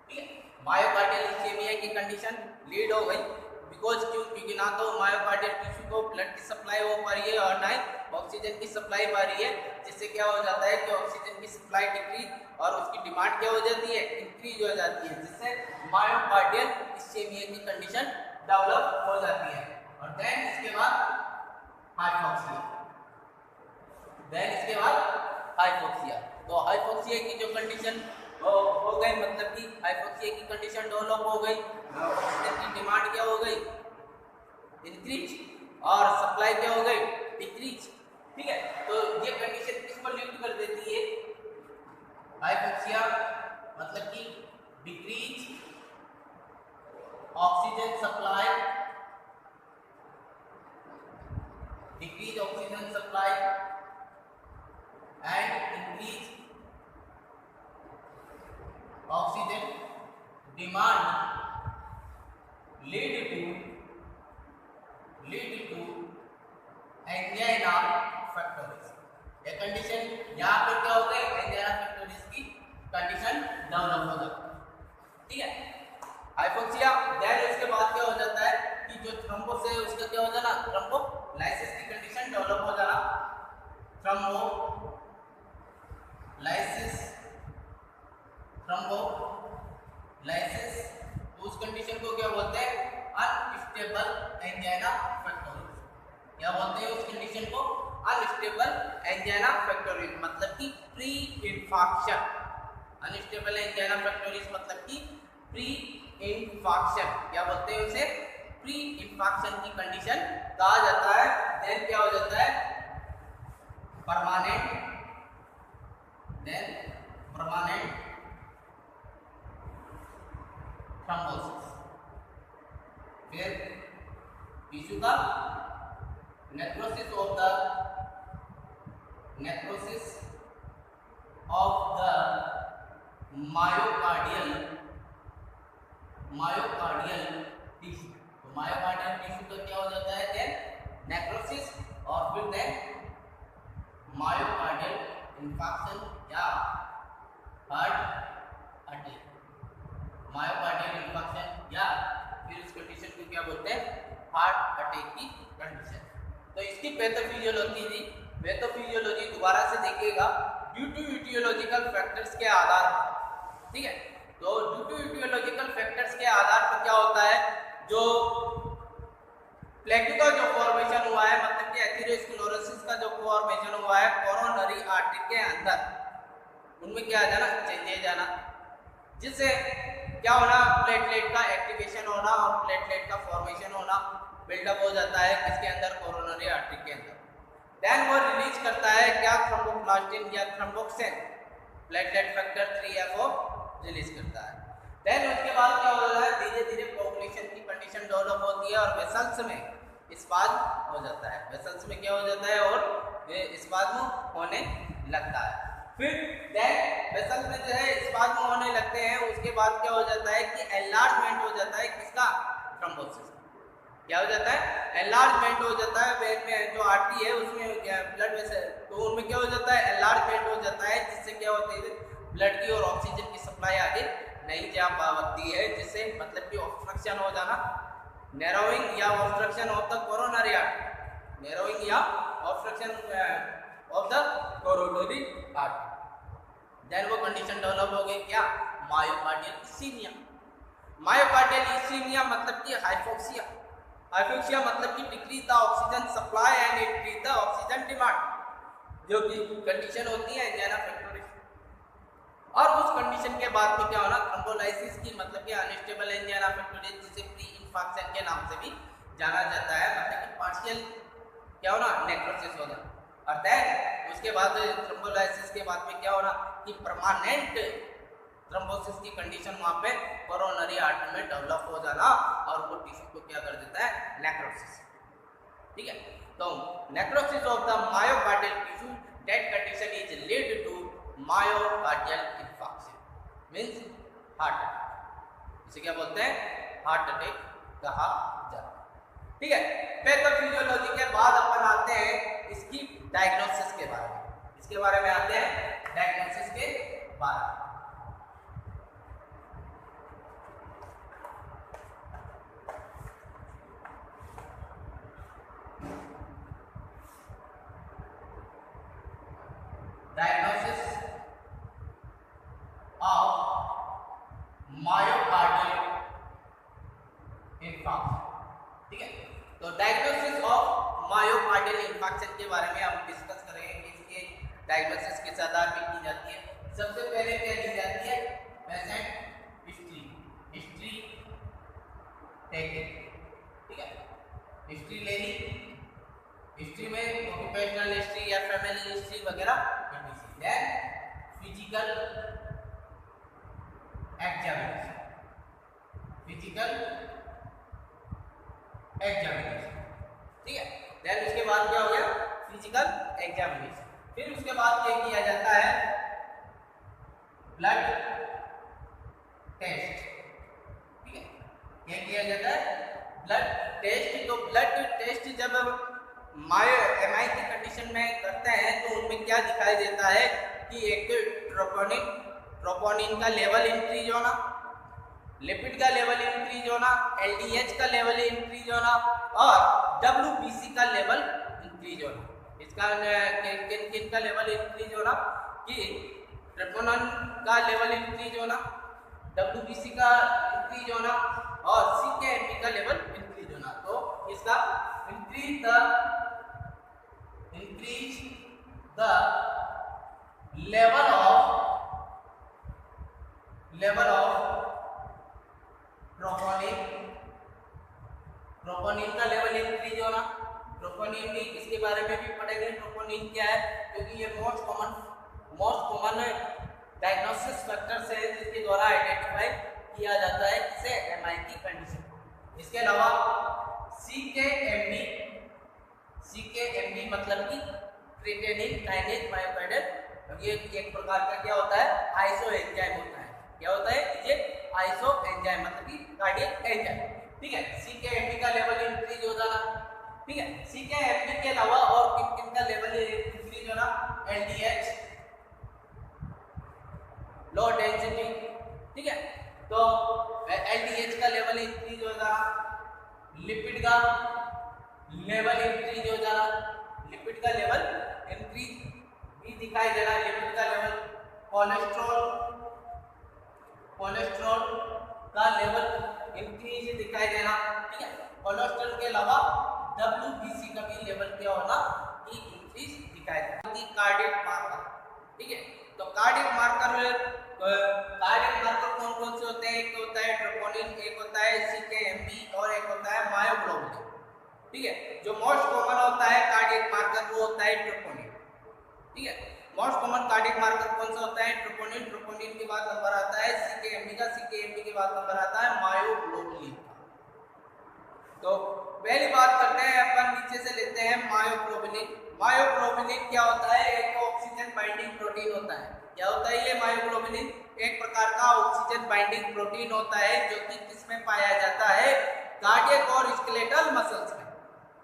ठीक है, मायोकार्डियल इस्चेमिया की कंडीशन लीड हो गई, बिकॉज क्योंकि ना तो मायोकार्डियल टिश्यू को ब्लड की सप्लाई हो पा रही है और ना ही ऑक्सीजन की सप्लाई पा रही है, जिससे क्या हो जाता है कि ऑक्सीजन की सप्लाई डिक्रीज और उसकी डिमांड क्या हो जाती है, इंक्रीज हो जाती है, जिससे मायोकार्डियल इस्चेमिया की कंडीशन डेवलप हो जाती है। और देन इसके बाद हाइपोक्सिया, तो हाइपोक्सिया की जो कंडीशन हो गई, मतलब कि हाइपोक्सिया की कंडीशन डेवलप हो गई, ऑक्सीजन की डिमांड क्या हो गई, इंक्रीज, और सप्लाई क्या हो गई, डिक्रीज, ठीक है। तो ये कंडीशन किसको लीड कर देती है, हाइपोक्सिया, मतलब कि decrease oxygen supply and increase oxygen demand lead to angina pectoris। ये कंडीशन यहाँ पर क्या हो गई, angina pectoris की कंडीशन डेवलप हो जाती है, ठीक है, हाइपोक्सिया। देन उसके बाद क्या हो जाता है कि जो थ्रोम्बोस है उसका क्या हो जाना, थ्रोम्बोलाइसिस की कंडीशन डेवलप हो जाना, थ्रोम्बोलाइसिस, उस कंडीशन को क्या बोलते हैं, अनस्टेबल एंजाइना पेक्टोरिस। क्या बोलते हैं उस कंडीशन को, अनस्टेबल एंजाइना पेक्टोरिस, मतलब कि pre infarction. Unstable angina pectoris मतलब कि प्री इंफाक्शन, क्या बोलते हैं उसे, प्री इंफाक्शन की कंडीशन कहा जाता है। देन क्या हो जाता है, परमानेंट थ्रोम्बोसिस। फिर टिश्यू का necrosis of the myocardial tissue. तो मायोकार्डियल टिश्यू का क्या हो जाता है, देन नेक्रोसिस, और फिर देन मायोकार्डियल इंफाक्शन या हार्ट अटैक, मायोकार्डियल इंफाक्शन या फिर इस कंडीशन को क्या बोलते हैं, हार्ट अटैक की कंडीशन। तो इसकी पैथोफिजियोलॉजी दोबारा से देखिएगा ड्यू टू ईटियोलॉजिकल फैक्टर्स के आधार पर, ठीक है। तो ड्यू टू ईटियोलॉजिकल फैक्टर्स के आधार पर क्या होता है, जो प्लेटो का जो फॉर्मेशन हुआ है, मतलब कि एथेरोस्क्लेरोसिस का जो फॉर्मेशन हुआ है कोरोनरी आर्टरी के अंदर, उनमें क्या आ जाना, चेंजेज आना, जिससे क्या होना, प्लेटलेट का एक्टिवेशन होना और प्लेटलेट का फॉर्मेशन होना, बिल्डअप हो जाता है किसके अंदर, कोरोनरी आर्टरी के अंदर। देन वो रिलीज करता है क्या, थ्रोम्बोप्लास्टिन या thromboxane, platelet factor 3FO release करता है। देन उसके बाद क्या होता है, धीरे धीरे कोगुलेशन की कंडीशन डेवलप होती है और वेसल्स में स्पाज्म हो जाता है, वेसल्स में क्या हो जाता है, और स्पाज्म होने लगता है। फिर देन वेसल्स में जो है स्पाज्म होने लगते हैं, उसके बाद क्या हो जाता है कि एनलार्जमेंट हो जाता है किसका, थ्रोम्बोसिस। क्या हो जाता है, एनलार्जमेंट हो जाता है, वेन में जो आर्टरी है उसमें ब्लड वेसल, तो उनमें क्या हो जाता है, एनलार्जमेंट हो जाता है, जिससे क्या होता है, ब्लड की और ऑक्सीजन की सप्लाई आगे नहीं जा पाती है, जिससे मतलब कि ऑब्स्ट्रक्शन हो जाना, नैरोइंग या obstruction of the coronary artery, narrowing या obstruction of the coronary artery. Then वो कंडीशन डेवलप हो गई क्या, मायोकार्डियल इस्कीमिया। मायोकार्डियल इस्कीमिया मतलब कि हाइपोक्सिया, हाइपोक्सिया मतलब कि decrease the oxygen supply and increase the oxygen demand, जो कि कंडीशन होती है एंजाइना पेक्टोरिस। और उस कंडीशन के बाद में क्या होना, थ्रोम्बोलाइसिस की मतलब कि अनस्टेबल एंजाइना पेक्टोरिस, जिसे प्री इंफार्क्शन के नाम से भी जाना जाता है, मतलब कि पार्शियल क्या होना, नेक्रोसिस होना। और देन उसके बाद थ्रोम्बोलाइसिस के बाद में क्या होना कि परमानेंट थ्रोम्बोसिस की कंडीशन वहां पे कोरोनरी आर्टरी में डेवलप हो जाना, और वो टिश्यू को क्या कर देता है, नेक्रोसिस। ठीक है, तो necrosis of the myocardial tissue, that condition is lead to myocardial infarction, means heart attack. इसे क्या बोलते हैं, हार्ट अटैक कहा जाता है। ठीक है, पैथोफिजियोलॉजी के बाद अपन आते हैं इसकी डायग्नोसिस के बारे में, इसके बारे में आते हैं डायग्नोसिस के बारे में। Diagnosis of myocardial infarction. ठीक है, तो डायग्नोसिस ऑफ मायोकार्डियल इंफार्क्शन के बारे में हम डिस्कस करेंगे कि इसके डायग्नोसिस किस आधार पर की जाती है। सबसे पहले क्या ली जाती है, पेशेंट हिस्ट्री, हिस्ट्री टेकिंग। ठीक है, हिस्ट्री ले ली, हिस्ट्री में ऑक्यूपेशनल हिस्ट्री या फैमिली हिस्ट्री वगैरह, then physical examination, physical examination. ठीक है, देन उसके बाद क्या हो गया, फिजिकल एग्जामिनेशन। फिर उसके बाद क्या किया जाता है, ब्लड टेस्ट। ठीक है, क्या किया जाता है, ब्लड टेस्ट। तो ब्लड टेस्ट जब मायो एमआई की कंडीशन में करते हैं तो उनमें क्या दिखाई देता है कि एक ट्रोपोनिन, ट्रोपोनिन का लेवल इंक्रीज होना, लिपिड का लेवल इंक्रीज होना, एलडीएच का लेवल इंक्रीज होना, और डब्ल्यूबीसी का लेवल इंक्रीज होना। इसका किन किन का लेवल इंक्रीज होना कि ट्रोपोनिन का लेवल इंक्रीज होना, डब्ल्यूबीसी का इंक्रीज होना, और सीकेएमपी का लेवल इंक्रीज होना। तो इसका increase the level of troponin, troponin का लेवल इंक्रीज होना। ट्रोपोनिन भी इसके बारे में भी पढ़ेंगे, ट्रोपोनिन क्या है, क्योंकि ये मोस्ट कॉमन डायग्नोसिस फैक्टर है जिसके द्वारा आइडेंटिफाई किया जाता है किसे, एमआई की कंडीशन। इसके अलावा सीकेएमबी मतलब कि क्रिएटिनिन काइनेज मायोकार्डियल, ये एक प्रकार का क्या होता है, आइसो एंजाइम होता है। क्या होता है, ये आइसो एंजाइम मतलब कि कार्डियक एंजाइम। ठीक है, सीकेएमबी का लेवल इंक्रीज हो जाना। ठीक है, सीकेएमबी के अलावा और किन किन का लेवल इंक्रीज होना, एलडीएच, लो डेंसिटी। ठीक है, तो एलडीएच का लेवल इंक्रीज हो जाना, लिपिड का लेवल इंक्रीज हो जाना, लिपिड का लेवल इंक्रीज भी दिखाई देना, लिपिड का लेवल, कोलेस्ट्रॉल का लेवल इंक्रीज दिखाई देना। ठीक है, कोलेस्ट्रॉल के अलावा डब्ल्यूबीसी का भी लेवल क्या होना कि इंक्रीज दिखाई देना। Cardiac marker. ठीक है, तो कार्डियक मार्कर कौन कौन से होते हैं, एक होता है ट्रोपोनिन, एक होता है सीकेएमबी, और एक होता है मायोग्लोबिन। ठीक है, जो मोस्ट कॉमन होता है कार्डियक मार्कर वो होता है ट्रोपोनिन। ठीक है, मोस्ट कॉमन कार्डियक मार्कर कौन सा होता है, ट्रोपोनिन। ट्रोपोनिन के बाद नंबर आता है सीकेएमबी का, सीकेएमबी के बाद नंबर आता है मायोग्लोबिन का। तो पहली बात करते हैं अपन, नीचे से लेते हैं मायोग्लोबिन। मायोग्लोबिन क्या होता है, एक ऑक्सीजन बाइंडिंग प्रोटीन होता है। क्या होता है ये मायोग्लोबिन, एक प्रकार का ऑक्सीजन बाइंडिंग प्रोटीन होता है जो कि किसमें पाया जाता है, कार्डियक और स्केलेटल मसल्स में।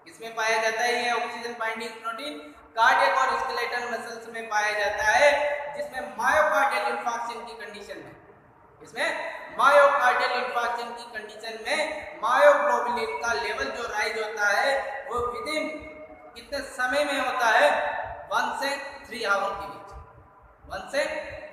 किसमें पाया जाता है ये ऑक्सीजन बाइंडिंग प्रोटीन, कार्डियक और स्केलेटल मसल्स में पाया जाता है, जिसमें मायोकार्डियल इंफार्क्शन की कंडीशन में, इसमें मायोकार्डियल इंफार्क्शन की कंडीशन में मायोग्लोबिन का लेवल जो राइज होता है वो विद इन कितने समय में होता है, 1 से 3 आवर के बीच, 1 से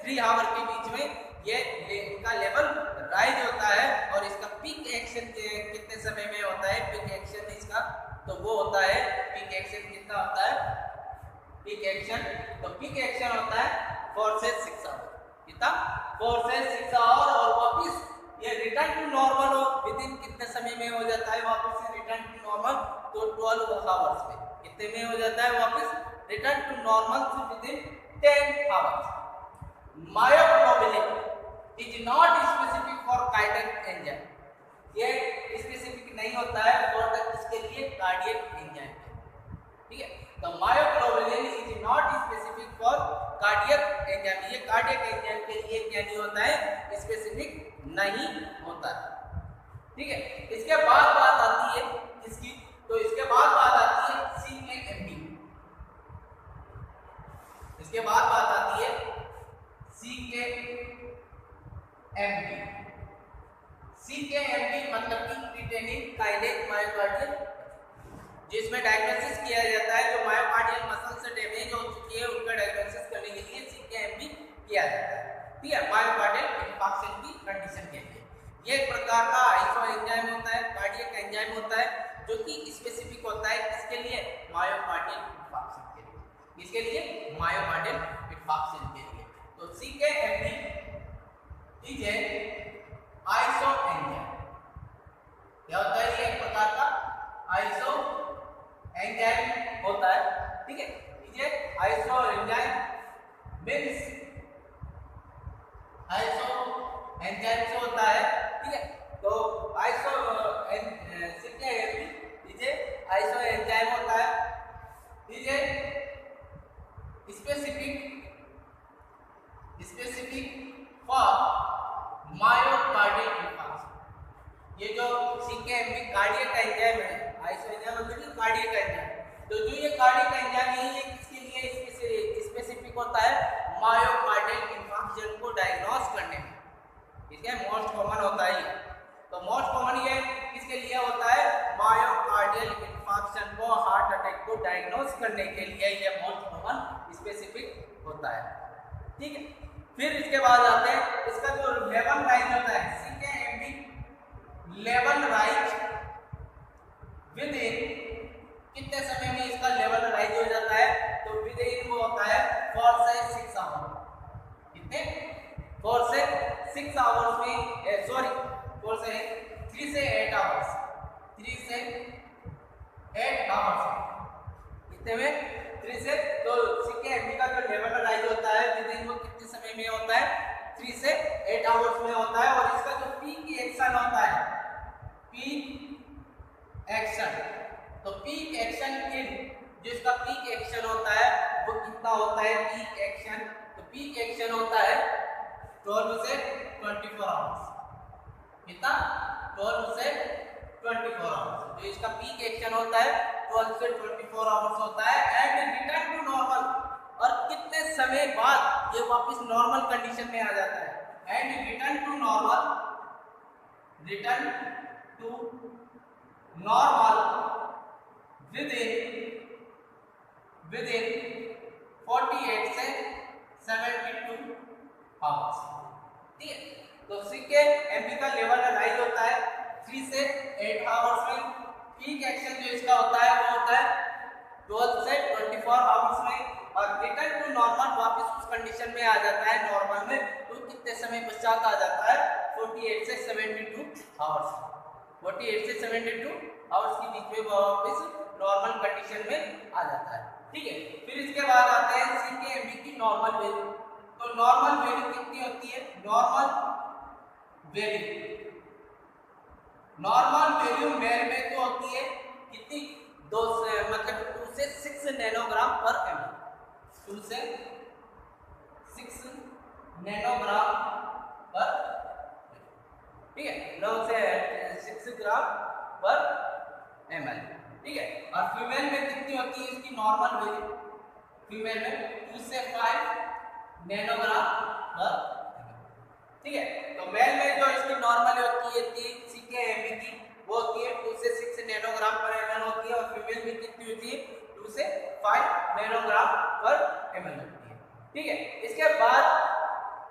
3 आवर के बीच में ये इनका लेवल राइज होता है। और इसका पीक एक्शन कितने समय में होता है, पीक एक्शन इसका तो वो होता है, पीक एक्शन कितना होता है, पीक एक्शन तो पीक एक्शन होता है 4 से 6 आवर, कितना 4 से 6 आवर। और वापस ये रिटर्न टू नॉर्मल हो विद इन कितने समय में हो जाता है, वापस से रिटर्न टू नॉर्मल तो 12 आवर्स में, कितने में हो जाता है वापस return to normal within 10 hours. Myoglobin is not specific for cardiac enzyme, ये स्पेसिफिक नहीं होता है फॉर इसके लिए कार्डियक एंजाइम, ठीक है। तो myoglobin is not specific for cardiac enzyme, ये कार्डियक एंजाइम के लिए क्या नहीं होता है, स्पेसिफिक नहीं होता है, ठीक है। इसके बाद बात आती है इसकी, तो इसके बाद बात आती है CKMB, इसके बाद बात आती है CKMB मतलब कि क्रिटेनिन काइनेज मायोकार्डियल, जिसमें डायग्नोसिस किया जाता है जो मायोकार्डियल मसल से डैमेज हो चुकी है उनका डायग्नोसिस करने के लिए CKMB किया जाता है, ठीक है, मायोकार्डियल इंफार्क्शन की कंडीशन के लिए। ये एक प्रकार का आइसो एंजाइम होता है, कार्डियक एंजाइम होता है जो कि स्पेसिफिक होता है इसके लिए, मायोकार्डियल इंफार्क्शन के लिए, इसके लिए मायोकार्डियल इंफार्क्शन के लिए। तो CKMB is a iso enzyme, क्या होता है, ये एक प्रकार का आइसो एंजाइम होता है, ठीक है। ये iso enzyme means iso enzyme से होता है, ठीक है। तो iso CKMB is a iso enzyme होता है, is a specific for myocardial infarction. ये जो CKMB कार्डियक एंजाइम है, आइसो एंजाइम मतलब कार्डियक एंजाइम, तो जो ये कार्डियक एंजाइम है ये किसके लिए स्पेसिफिक होता है, मायोकार्डियल इंफार्क्शन को डायग्नोस करने में, इसके मोस्ट कॉमन होता है ये। तो मोस्ट कॉमन ये किसके लिए होता है, मायोकार्डियल इंफार्क्शन को, हार्ट अटैक को डायग्नोस करने के लिए ये मोस्ट कॉमन स्पेसिफिक होता है, ठीक है। फिर इसके बाद आते हैं इसका जो लेवल राइज होता है, CKMB level rise with in कितने समय में इसका लेवल राइज हो जाता है, तो विद इन वो होता है 4 से 6 आवर, कितने 4 से 6 आवर्स में, सॉरी 4 से 3 से 8 आवर्स, 3 से 8 आवर्स कितने में, 3 से, तो CKMB का जो लेवल राइज होता है विद इन वो कितने समय में होता है, 3 से 8 आवर्स में होता है। और इसका जो पीक एक्शन होता है, पीक एक्शन, तो पीक एक्शन जो इसका पीक एक्शन होता है वो कितना होता है, पीक एक्शन, तो पीक एक्शन होता है 12 से 24 आवर्स, कितना 12 से 24 आवर्स, जो इसका पीक एक्शन होता है 12 से 24 आवर्स होता है। एंड रिटर्न टू नॉर्मल, और कितने समय बाद ये वापस नॉर्मल कंडीशन में आ जाता है, and return to normal within 48 से 72 आवर्स, ठीक है। तो CKMB का लेवल राइज होता है 3 से 8 आवर्स में, पीक एक्शन जो इसका होता है वो होता है 12 से 24 आवर्स में, और रिटर्न टू नॉर्मल वापस उस कंडीशन में आ जाता है नॉर्मल में, तो कितने समय पश्चात आ जाता है, 48 से 72 आवर्स, 48 से 72 आवर्स के बीच में वापस नॉर्मल कंडीशन में आ जाता है, ठीक है। फिर इसके बाद आते हैं CKMB की नॉर्मल वैल्यू, तो नॉर्मल वैल्यू कितनी होती है, नॉर्मल वैल्यू मेल में तो होती है कितनी, 2 से 6 नैनोग्राम पर ml, 2 से 6 नैनोग्राम पर, ठीक है, 9 से 6 ग्राम पर ml, ठीक है। और फीमेल में कितनी होती है इसकी नॉर्मल वैल्यू, फीमेल में 2 से 5 नैनोग्राम पर, ठीक है। तो मेल में जो इसकी नॉर्मल होती है CKMB की वो होती है 2 से 6 नैनोग्राम पर ml होती है, और फीमेल में कितनी होती है 2 से 5 नैनोग्राम पर ml होती है, ठीक है। इसके बाद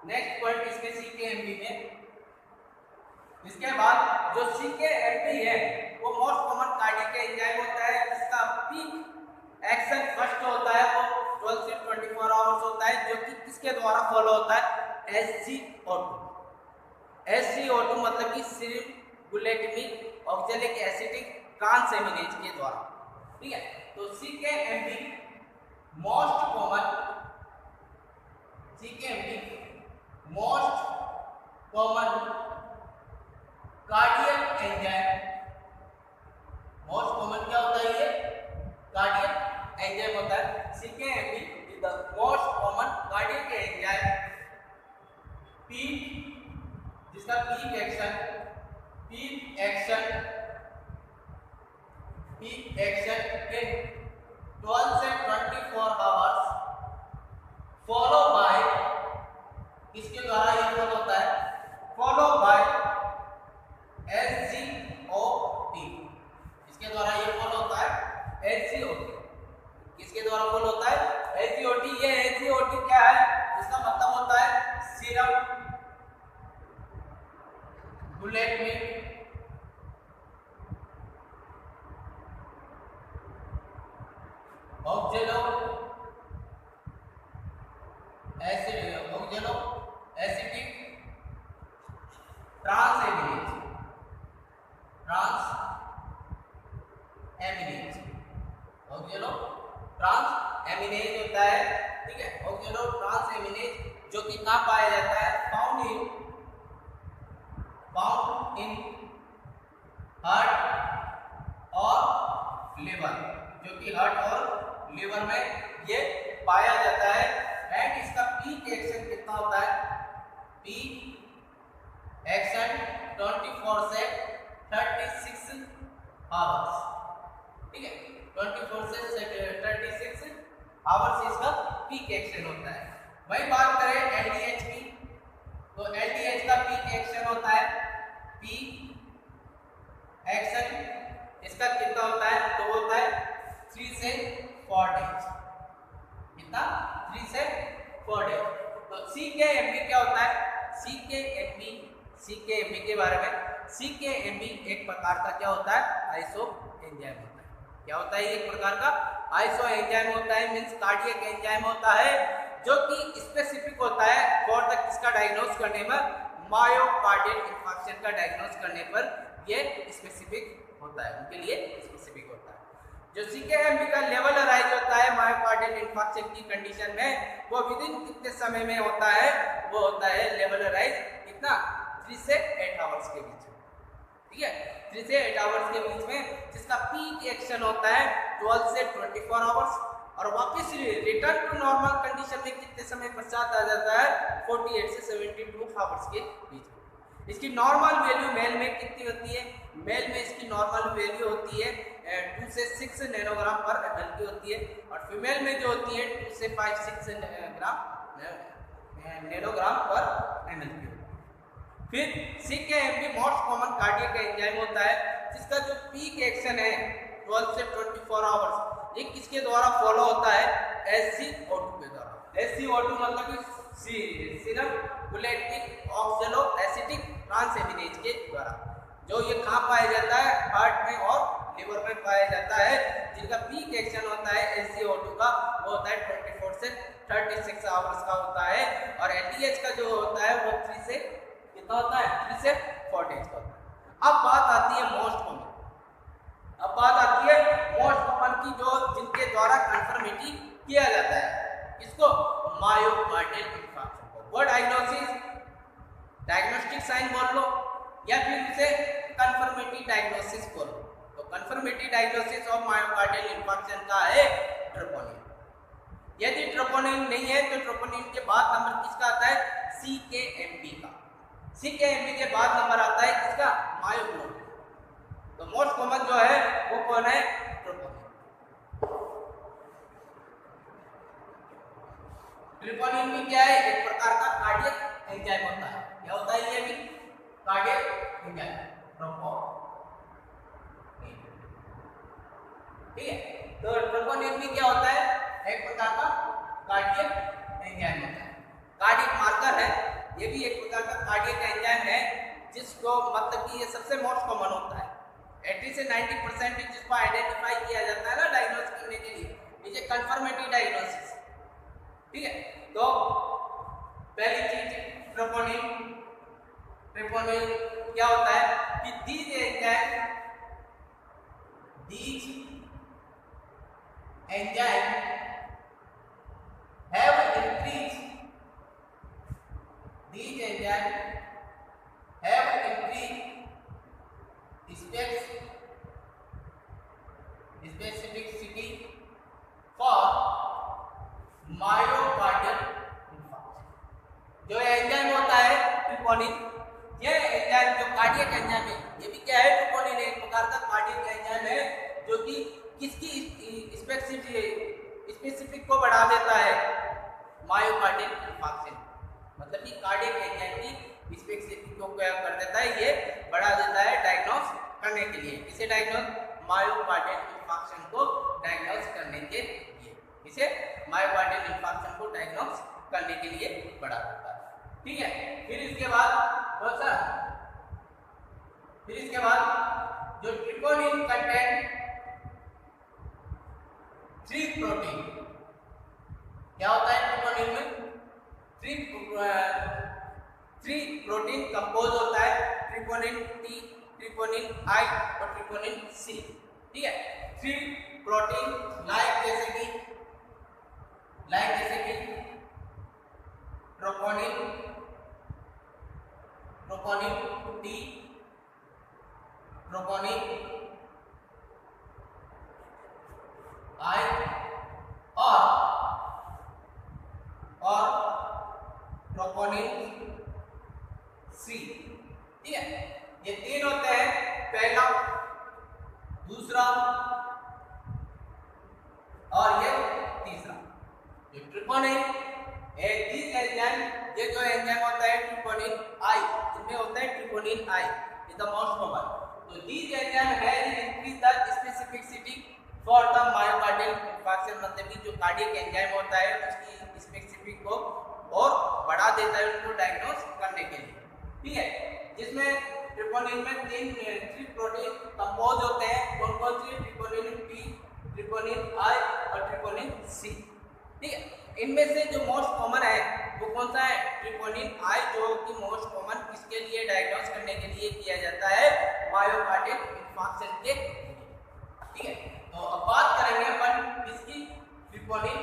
नेक्स्ट पॉइंट इसमें CKMB में, इसके बाद जो CKMB है वो मोस्ट कॉमन कार्डियक एंजाइम होता है, इसका पीक एक्शन फर्स्ट होता है वो 12 से 24 आवर्स होता है, जो कि किसके द्वारा फॉलो होता है SgO2। SgO2 मतलब कि सिर्फ ऑक्जेलिक एसिडिक ट्रांसएमिनेज के द्वारा, ठीक है। तो CKMB most common cardiac enzyme, most common क्या होता है ये कार्डियक एंजाइम होता है। CKMB is the most common cardiac enzyme, peak जिसका पीक एक्शन in 12 से 24 आवर्स फॉलो बाय, किसके द्वारा ये फॉलो होता है, फॉलो बाय SgO2, इसके द्वारा ये फॉलो होता है SgO2, किसके द्वारा फॉलो होता है SgO2। ये SgO2 क्या है, इसका मतलब होता है serum glutamic oxaloacetic transaminase oxalo transaminase होता है, ठीक है। ऑक्जेलो ट्रांसएमिनेज जो कि कहाँ पाया जाता है, फाउंड इन हार्ट और लिवर, जो कि हार्ट और लिवर में ये पाया जाता है। एंड इसका पीक एक्शन कितना होता है, पीक एक्शन 24 से 36 आवर्स, ठीक है। 24 से 36 आवर्स इसका पीक एक्शन होता है। वही बात करें LDH की, तो LDH का पीक एक्शन होता है, पीक एक्शन इसका कितना होता है, तो होता है 3 से 4 डेज, कितना 3 से 4 डेज। तो CKMB क्या होता है, CKMB के बारे में, CKMB एक प्रकार का क्या होता है, आइसो एंजाइम होता है। क्या होता है, एक प्रकार का आइसो एंजाइम होता है, मींस कार्डियक एंजाइम होता है, जो कि स्पेसिफिक होता है फॉर द किसका डायग्नोस करने में, मायोकार्डियल इंफार्क्शन का डायग्नोस करने पर ये स्पेसिफिक होता है, उनके लिए स्पेसिफिक होता है। जो CKMB का लेवल अराइज होता है मायोकार्डियल इंफार्क्शन की कंडीशन में, वो विद इन कितने समय में होता है, वो होता है लेवल अराइज कितना 3 से 8 आवर्स के बीच में, ठीक है। 3 से 8 आवर्स के बीच में, जिसका पीक एक्शन होता है 12 से 24 आवर्स, और वापस रिटर्न टू नॉर्मल कंडीशन में कितने समय पश्चात आ जाता है, 48 से 72 आवर्स के बीच में। इसकी नॉर्मल वैल्यू मेल में कितनी होती है, मेल में इसकी नॉर्मल वैल्यू होती है 2 से 6 नैनोग्राम पर ml की होती है, और फीमेल में जो होती है 2 से 5-6 नैनोग्राम पर ml की होती है। फिर CKMB most common cardiac enzyme होता है, जिसका जो पीक एक्शन है 12 से 24 आवर्स, ये किसके द्वारा फॉलो होता है, SgO2 के द्वारा। SgO2 मतलब कि सीरम बुलेटिक ऑक्जेलो एसिटिक ट्रांसएमिनेज के द्वारा, जो ये कहाँ पाया जाता है, हार्ट में और लिवर में पाया जाता है, जिनका पीक एक्शन होता है SgO2 का, वो होता है 24 से 36 आवर्स का होता है, और LDH का जो होता है वो 3 से कितना होता है, 3 से 4 डेज का होता है। अब बात आती है मोस्ट कॉमन, मोस्ट कॉमन की, जो जिनके द्वारा कंफर्मेटी किया जाता है, इसको मायोकार्डियल इंफार्क्शन को, वो डायग्नोस्टिक साइन बोल लो, या फिर उसे कंफर्मेटी डायग्नोसिस बोल लो। तो कंफर्मेटी डायग्नोसिस ऑफ मायोकार्डियल इंफार्क्शन का है ट्रोपोनिन। यदि ट्रोपोनिन नहीं है तो ट्रोपोनिन के बाद नंबर किसका आता है, CKMB का। CKMB के बाद नंबर आता है किसका, मायोग्लोबिन। तो मोस्ट कॉमन जो है वो कौन है, ट्रोपोनिन। ट्रोपोनिन में क्या है, ठीक है। तो ट्रोपोनिन भी क्या होता है, एक प्रकार का कार्डियक एंजाइम होता है, कार्डियक मार्कर है, ये भी एक प्रकार का कार्डियक एंजाइम है, जिसको मतलब कि ये सबसे मोस्ट कॉमन होता है, 80 से 90% जिसको आइडेंटिफाई किया जाता है ना डायग्नोस करने के लिए, इसे कंफर्मेटिव डायग्नोसिस। ठीक है। तो पहली चीज ट्रोपोनिन, ट्रोपोनिन क्या होता है कि these enzyme have increased, these enzyme have increased specificity for myocardial infarction। जो एंजाइम होता है ट्रोपोनिन, ये एंजाइम जो कार्डियक एंजाइम है, ये भी क्या है, ट्रोपोनिन एक प्रकार का कार्डियक एंजाइम है, जो कि किसकी स्पेसिफिक को बढ़ा देता है, मायोकार्डियल इंफार्क्शन, मतलब कि कार्डियक एंजाइम की स्पेसिफिक को क्या कर देता है, ये बढ़ा देता है डायग्नोस करने के लिए। इसे डायग्नोस मायोकार्डियल इंफार्क्शन को डायग्नोस करने के लिए, इसे मायोकार्डियल इंफार्क्शन को डायग्नोस करने के लिए बढ़ा देता है। ठीक है। फिर इसके बाद जो ट्रोपोनिन कंटेंट 3 प्रोटीन, क्या होता है ट्रोपोनिन में 3 प्रोटीन कंपोज होता है, ट्रोपोनिन टी, ट्रोपोनिन आई और ट्रोपोनिन सी। ठीक है। 3 प्रोटीन लाइक जैसे कि ट्रोपोनिन टी, ट्रोपोनिन आई और ट्रोपोनिन सी। ठीक है। ये 3 होते हैं, पहला, दूसरा और ये तीसरा। जो ट्रोपोनिन एंजाइम, ये जो एंजाइम होता है ट्रोपोनिन आई, इसमें होता है troponin I is the most common. तो this enzyme has increase the specificity for the myocardial infarction, मतलब कि जो कार्डियक एंजाइम होता है उसकी स्पेसिफिक को और बढ़ा देता है उनको डायग्नोस करने के लिए। ठीक है। जिसमें ट्रोपोनिन में 3 प्रोटीन कंपोज होते हैं, कौन कौन से, ट्रोपोनिन टी, ट्रोपोनिन आई और ट्रोपोनिन सी। ठीक है। इनमें से जो मोस्ट कॉमन है वो कौन सा है, ट्रोपोनिन आई, जो कि मोस्ट कॉमन किसके लिए डायग्नोस करने के लिए किया जाता है, मायोकार्डियल इंफार्क्शन के लिए। ठीक है। तो अब बात करेंगे अपन किसकी, ट्रोपोनिन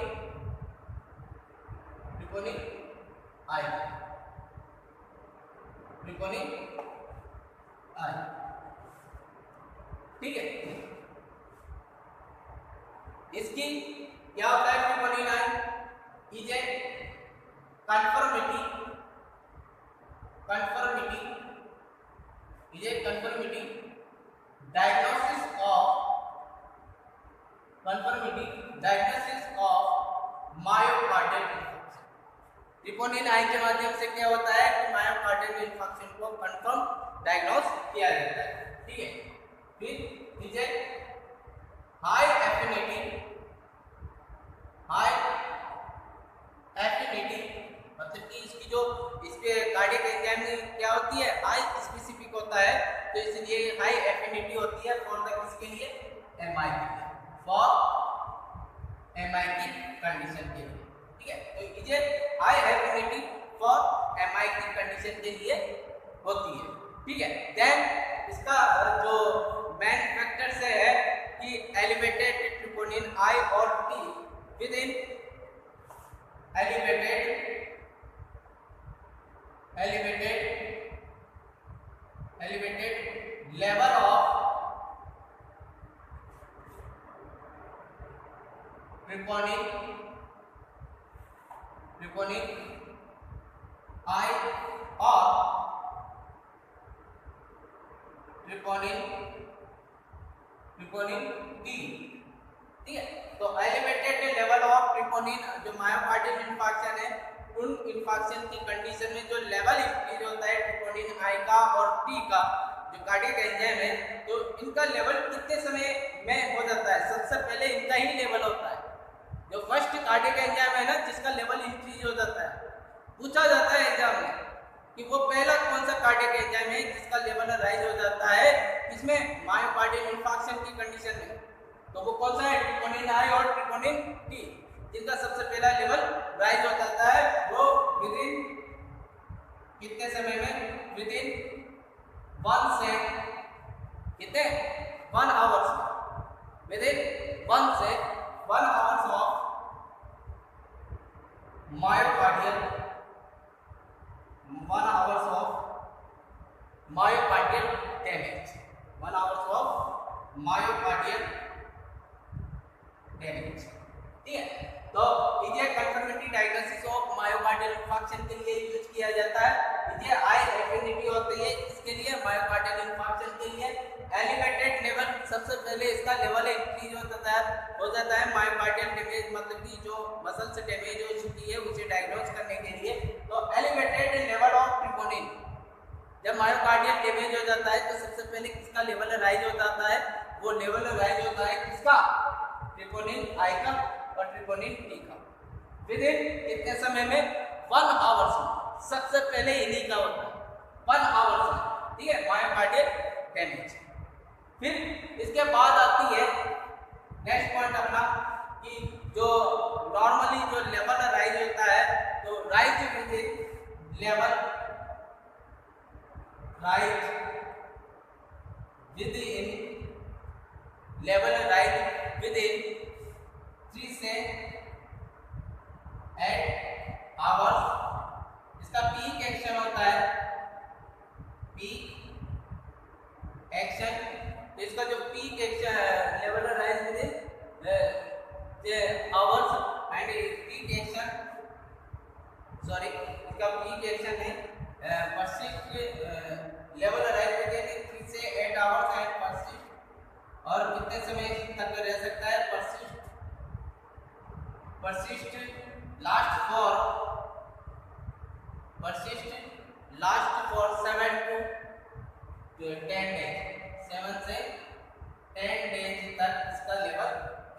आई, ट्रोपोनिन आई। ठीक है। इसकी क्या होता है, troponin I is A conformity diagnosis of myocardial infarction. Troponin आई के माध्यम से क्या होता है कि मायोकार्डियल इंफार्क्शन को कंफर्म डायग्नोस किया जाता है। ठीक है। फिर इज ए हाई एफिनिटी, मतलब कि इसकी जो इसके कार्डियक एंजाइम क्या होती है, हाई स्पेसिफिक होता है, तो इसलिए हाई एफिनिटी होती है फॉर द किसके लिए, एमआई के लिए, फॉर एमआई की कंडीशन के लिए। ठीक है। तो इजे हाई एफिनिटी फॉर एमआई की कंडीशन के लिए होती है। ठीक है। देन इसका जो मेन फैक्टर से है कि एलिवेटेड ट्रोपोनिन आई और T with in elevated level of troponin I or troponin T। ठीक है। तो एलिवेटेड लेवल ऑफ ट्रोपोनिन, जो मायोकार्डियल इंफार्क्शन है, उन इंफार्क्शन की कंडीशन में जो लेवल इंक्रीज होता है ट्रोपोनिन आई का और टी का, जो कार्डियक एंजाइम है, तो इनका लेवल कितने समय में हो जाता है, सबसे पहले इनका ही लेवल होता है। जो फर्स्ट कार्डियक एंजाइम है ना, जिसका लेवल इंक्रीज हो जाता है, पूछा जाता है एग्जाम में कि वो पहला कौन सा कार्डियक एंजाइम है जिसका लेवल राइज हो जाता है इसमें मायोकार्डियल इंफार्क्शन की कंडीशन में, तो वो कौन सा है? ट्रिपोनिन आई और ट्रिपोनिन टी, जिनका सबसे पहला लेवल राइज हो जाता है वो विदिन कितने समय में? विदिन 1 से कितने 1 आवर्स, विदिन 1 से 1 hours of myocardial 1 hours of myocardial damage, 1 hours of myocardial damage. ठीक है, तो ये confirmatory diagnosis of myocardial infarction के लिए यूज किया जाता है। ये हाई एफिनिटी होती है इसके लिए, मायोकार्डियल इंफार्क्शन के लिए एलिवेटेड लेवल, सबसे पहले इसका लेवल इंक्रीज हो जाता है मायोकार्डियल डैमेज, मतलब कि जो मसल से डैमेज हो चुकी है उसे डायग्नोस करने के लिए। तो एलिवेटेड लेवल ऑफ ट्रिपोनिन, जब मायोकार्डियल डैमेज हो जाता है तो सबसे पहले किसका लेवल राइज हो जाता है? वो लेवल राइज होता है किसका? ट्रिपोनिन आई का और ट्रिपोनिन टी का। विदिन कितने समय में? 1 आवर्स में, सबसे पहले इन्हीं का होता है 1 आवर्स में। ठीक है, मायोकार्डियल डैमेज। फिर इसके बाद आती है नेक्स्ट पॉइंट अपना कि जो नॉर्मली जो लेवल राइज होता है, तो rise within level rise within level rise within 3 से 8 आवर्स। इसका पीक एक्शन होता है, पीक एक्शन। तो इसका जो peak action level rise within hours and peak action, sorry इसका पीक एक्शन है परसिस्ट लेवल राइज विदिन 3 से 8 आवर्स एंड परसिस्ट, और कितने समय तक रह सकता है? persist last for 7 to 10 days, 7 से 10 डेज तक इसका लेवल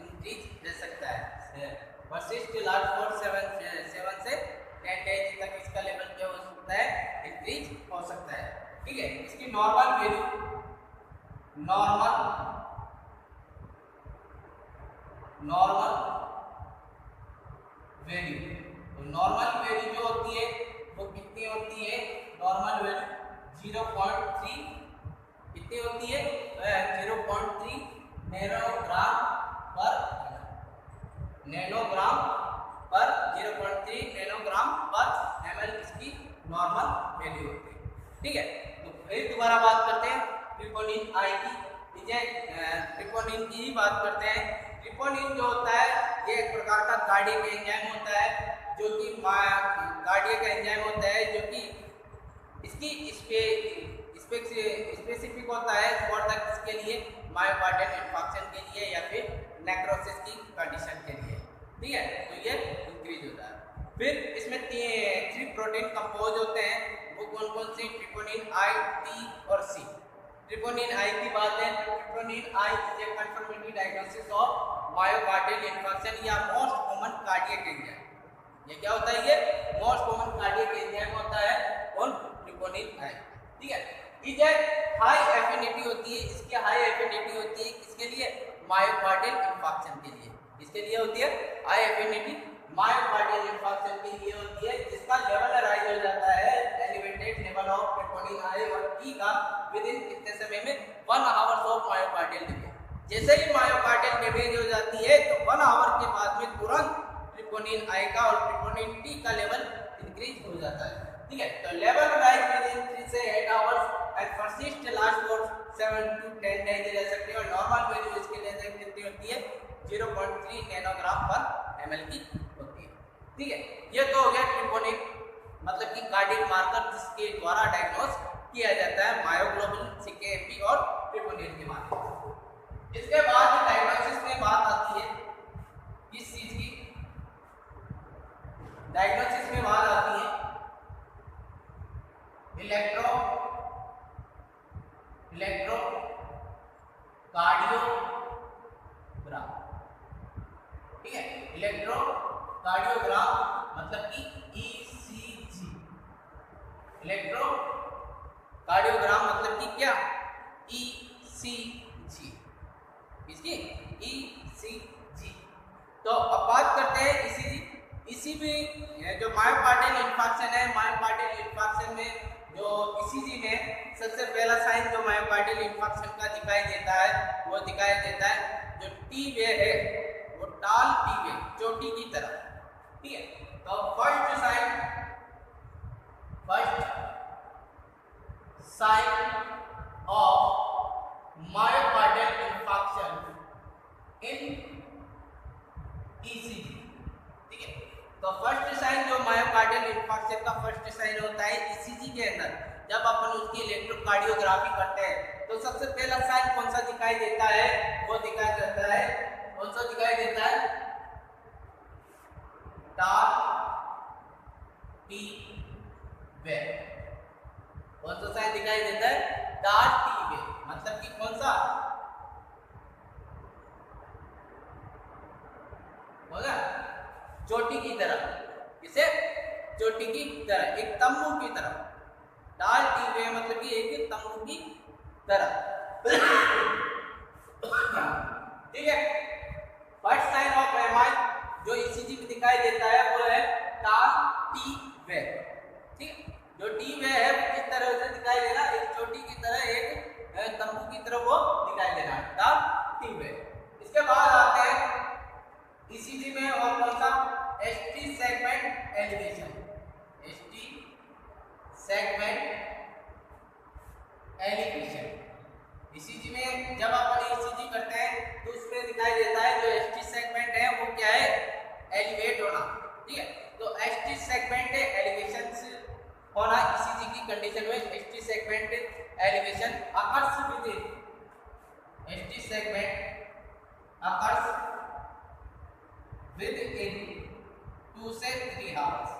इंक्रीज रह सकता है। persist last for 7 से 10 डेज तक इसका लेवल क्या हो सकता है? इंक्रीज हो सकता है। ठीक है, इसकी नॉर्मल वैल्यू नॉर्मल वैल्यू जो होती है वो कितनी होती है? नॉर्मल वैल्यू 0.3 कितनी होती है? 0.3 नैनोग्राम पर 0.3 नैनोग्राम पर ml इसकी नॉर्मल वैल्यू होती है। ठीक है, तो फिर दोबारा बात करते हैं ट्रिपोनिन आई की। ट्रिपोनिन की ही बात करते हैं। ट्रिपोनिन जो होता है ये एक प्रकार का कार्डियक एंजाइम होता है, जो कि कार्डियक एंजाइम होता है, जो कि इसकी स्पेसिफिक होता है फॉर द किसके लिए? मायोकार्डियल इंफार्क्शन के लिए या फिर नेक्रोसिस की कंडीशन के लिए। ठीक है, तो ये इंक्रीज होता है। फिर इसमें 3 प्रोटीन कंपोज होते हैं, वो कौन कौन से? ट्रिपोनिन आई, टी और सी। ट्रिपोनिन आई की बात है तो troponin I is a confirmatory diagnosis of myocardial infarction या मोस्ट कॉमन कार्डियक एंजाइम। ये क्या होता है? ये मोस्ट कॉमन कार्डियक एंजाइम होता है कौन? ट्रिपोनिन आई। ठीक है, इज ए हाई एफिनिटी होती है, इसकी हाई एफिनिटी होती है किसके लिए? मायोकार्डियल इंफार्क्शन के लिए। इसके लिए होती है हाई एफिनिटी, मायोकार्डियल इंफार्क्शन के लिए होती है, जिसका लेवल राइज हो जाता है एलिवेटेड लेवल ऑफ ट्रिपोनिन आई और टी का विदिन कितने समय में? 1 आवर्स ऑफ मायोकार्डियल डैमेज। जैसे ही मायोकार्डियल डैमेज हो जाती है तो 1 आवर के बाद में तुरंत ट्रिपोनिन आई का और ट्रिपोनिन टी का लेवल इंक्रीज हो जाता है। ठीक है, तो लेवल राइज विदिन 3 से 8 hours and persist last for 7 to 10 days रह सकती है, और नॉर्मल वैल्यू इसके लिए कितनी होती है? 0.3 नैनोग्राम पर ml की होती है। ठीक है, ये तो हो गया ट्रिपोनिन, मतलब कि कार्डियक मार्कर जिसके द्वारा डायग्नोस किया जाता है मायोग्लोबिन, CKMP और ट्रिपोनिन के माध्यम से। इसके बाद डायग्नोसिस में बात आती है किस चीज की? डायग्नोसिस में बात आती है इलेक्ट्रोकार्डियोग्राम। ठीक है। इलेक्ट्रोकार्डियोग्राम मतलब कि ईसीजी, इलेक्ट्रोकार्डियोग्राम मतलब कि क्या, ईसीजी, इसकी ईसीजी। तो अब बात करते हैं ईसीजी। इसी में जो मायोकार्डियल इंफार्क्शन है, मायोकार्डियल इंफार्क्शन में जो ईसीजी में सबसे पहला साइन जो मायोकार्डियल इंफार्क्शन का दिखाई देता है वो दिखाई देता है जो टी वे है, वो टाल टी वे, चोटी की तरह, ठीक है। तो first sign of myocardial infarction in ECG, ठीक है। तो फर्स्ट साइन जो मायोकार्डियल इंफार्क्शन का फर्स्ट साइन होता है ईसीजी के अंदर, जब अपन उसकी इलेक्ट्रोकार्डियोग्राफी करते हैं तो सबसे पहला साइन कौन सा दिखाई देता है, वो दिखाई देता है, कौन सा दिखाई देता है, टाल टी वे। कौन सा साइन दिखाई देता है, टाल टी वे, मतलब कि कौन सा होगा, चोटी की तरह, इसे चोटी की तरह, एक तंबू की तरह, टाल टी वे मतलब कि एक तंबू की तरह, ठीक है। फर्स्ट साइन ऑफ एमआई जो ईसीजी में दिखाई देता है वो है टाल टी वे, ठीक है। जो टी वे है किस तरह से दिखाई देना, एक चोटी की तरह, एक तंबू की तरह वो दिखाई देना, टाल टी वे। इसके बाद आते हैं ईसीजी में और कौन सा, ST segment elevation, ST segment elevation. ECG में जब अपन ईसीजी करते हैं तो उसमें दिखाई देता है जो एसटी सेगमेंट है वो क्या है, एलिवेट होना, ठीक है। तो एसटी सेगमेंट एलिवेशन होना ईसीजी की कंडीशन में, ST segment elevation occurs with in, ST segment occurs within 2 से 3 आवर्स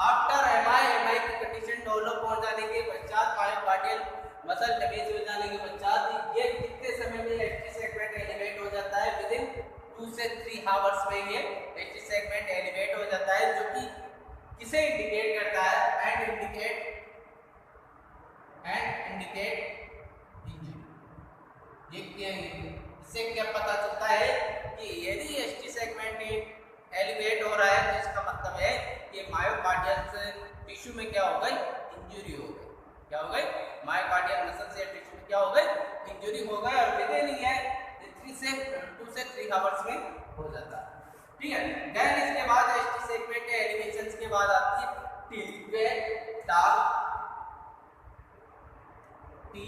आफ्टर एमआई की कंडीशन डेवलप हो जाने के पश्चात, मायोकार्डियल मसल डैमेज हो जाने के पश्चात ये कितने समय में एसटी सेगमेंट एलिवेट हो जाता है, विद इन 2 से 3 आवर्स में ये एसटी सेगमेंट एलिवेट हो जाता है, जो कि किसे इंडिकेट करता है, एंड इंडिकेट इंजरी। इससे क्या पता चलता है कि यदि एसटी सेगमेंट एलिवेट हो रहा है तो इसका मतलब है कि मायोकार्डियल टिश्यू में क्या हो गई, इंजरी हो गई, क्या हो गई, मायोकार्डियल मसल से टिश्यू में क्या हो गई, इंजरी हो गई, और विद इन 2 से 3 आवर्स में हो जाता है, ठीक है। देन इसके बाद एसटी सेगमेंट एलिवेशन के बाद आती है टी वे, टाल टी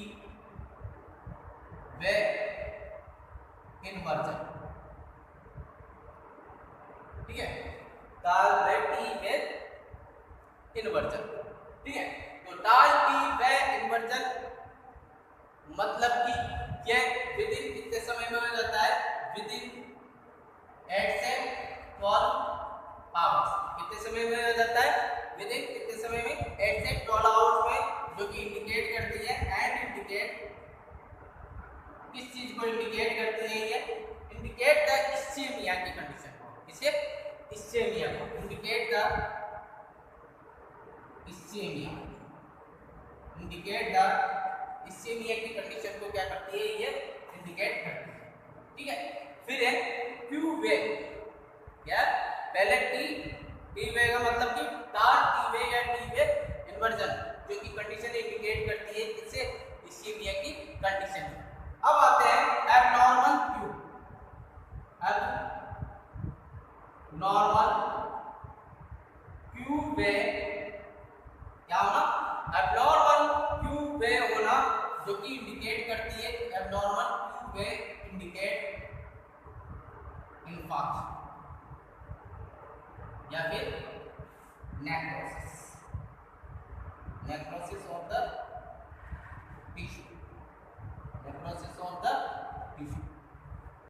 वे इन्वर्जन, ठीक है, टाल वे टी वे इन्वर्जन, ठीक है। तो टाल टी वे इन्वर्जन मतलब कि ये विद इन कितने समय में हो जाता है, विद इन 8 से 12 आवर्स, कितने समय में हो जाता है, विद इन कितने समय में, 8 से 12 आवर्स में, जो कि इंडिकेट करती है, एंड इंडिकेट किस चीज को इंडिकेट करती है, ये इंडिकेट द इस्चेमिया की कंडीशन को, इसे इस्चेमिया को indicate the ischaemia, indicate the ischaemia की कंडीशन को क्या करती है, ये इंडिकेट करती है, ठीक है। फिर है क्यू वे, क्या, पहले टी वे का मतलब कि टाल टी वे या टी वे इन्वर्जन, जो कि कंडीशन इंडिकेट करती है किससे, इस्चेमिया की कंडीशन। अब आते हैं एबनॉर्मल क्यू, एबनॉर्मल क्यू वे क्या होना, एबनॉर्मल क्यू वे होना, जो कि इंडिकेट करती है, एबनॉर्मल क्यू वे इंडिकेट इंफार्क्शन या फिर necrosis, necrosis of the tissue, necrosis of the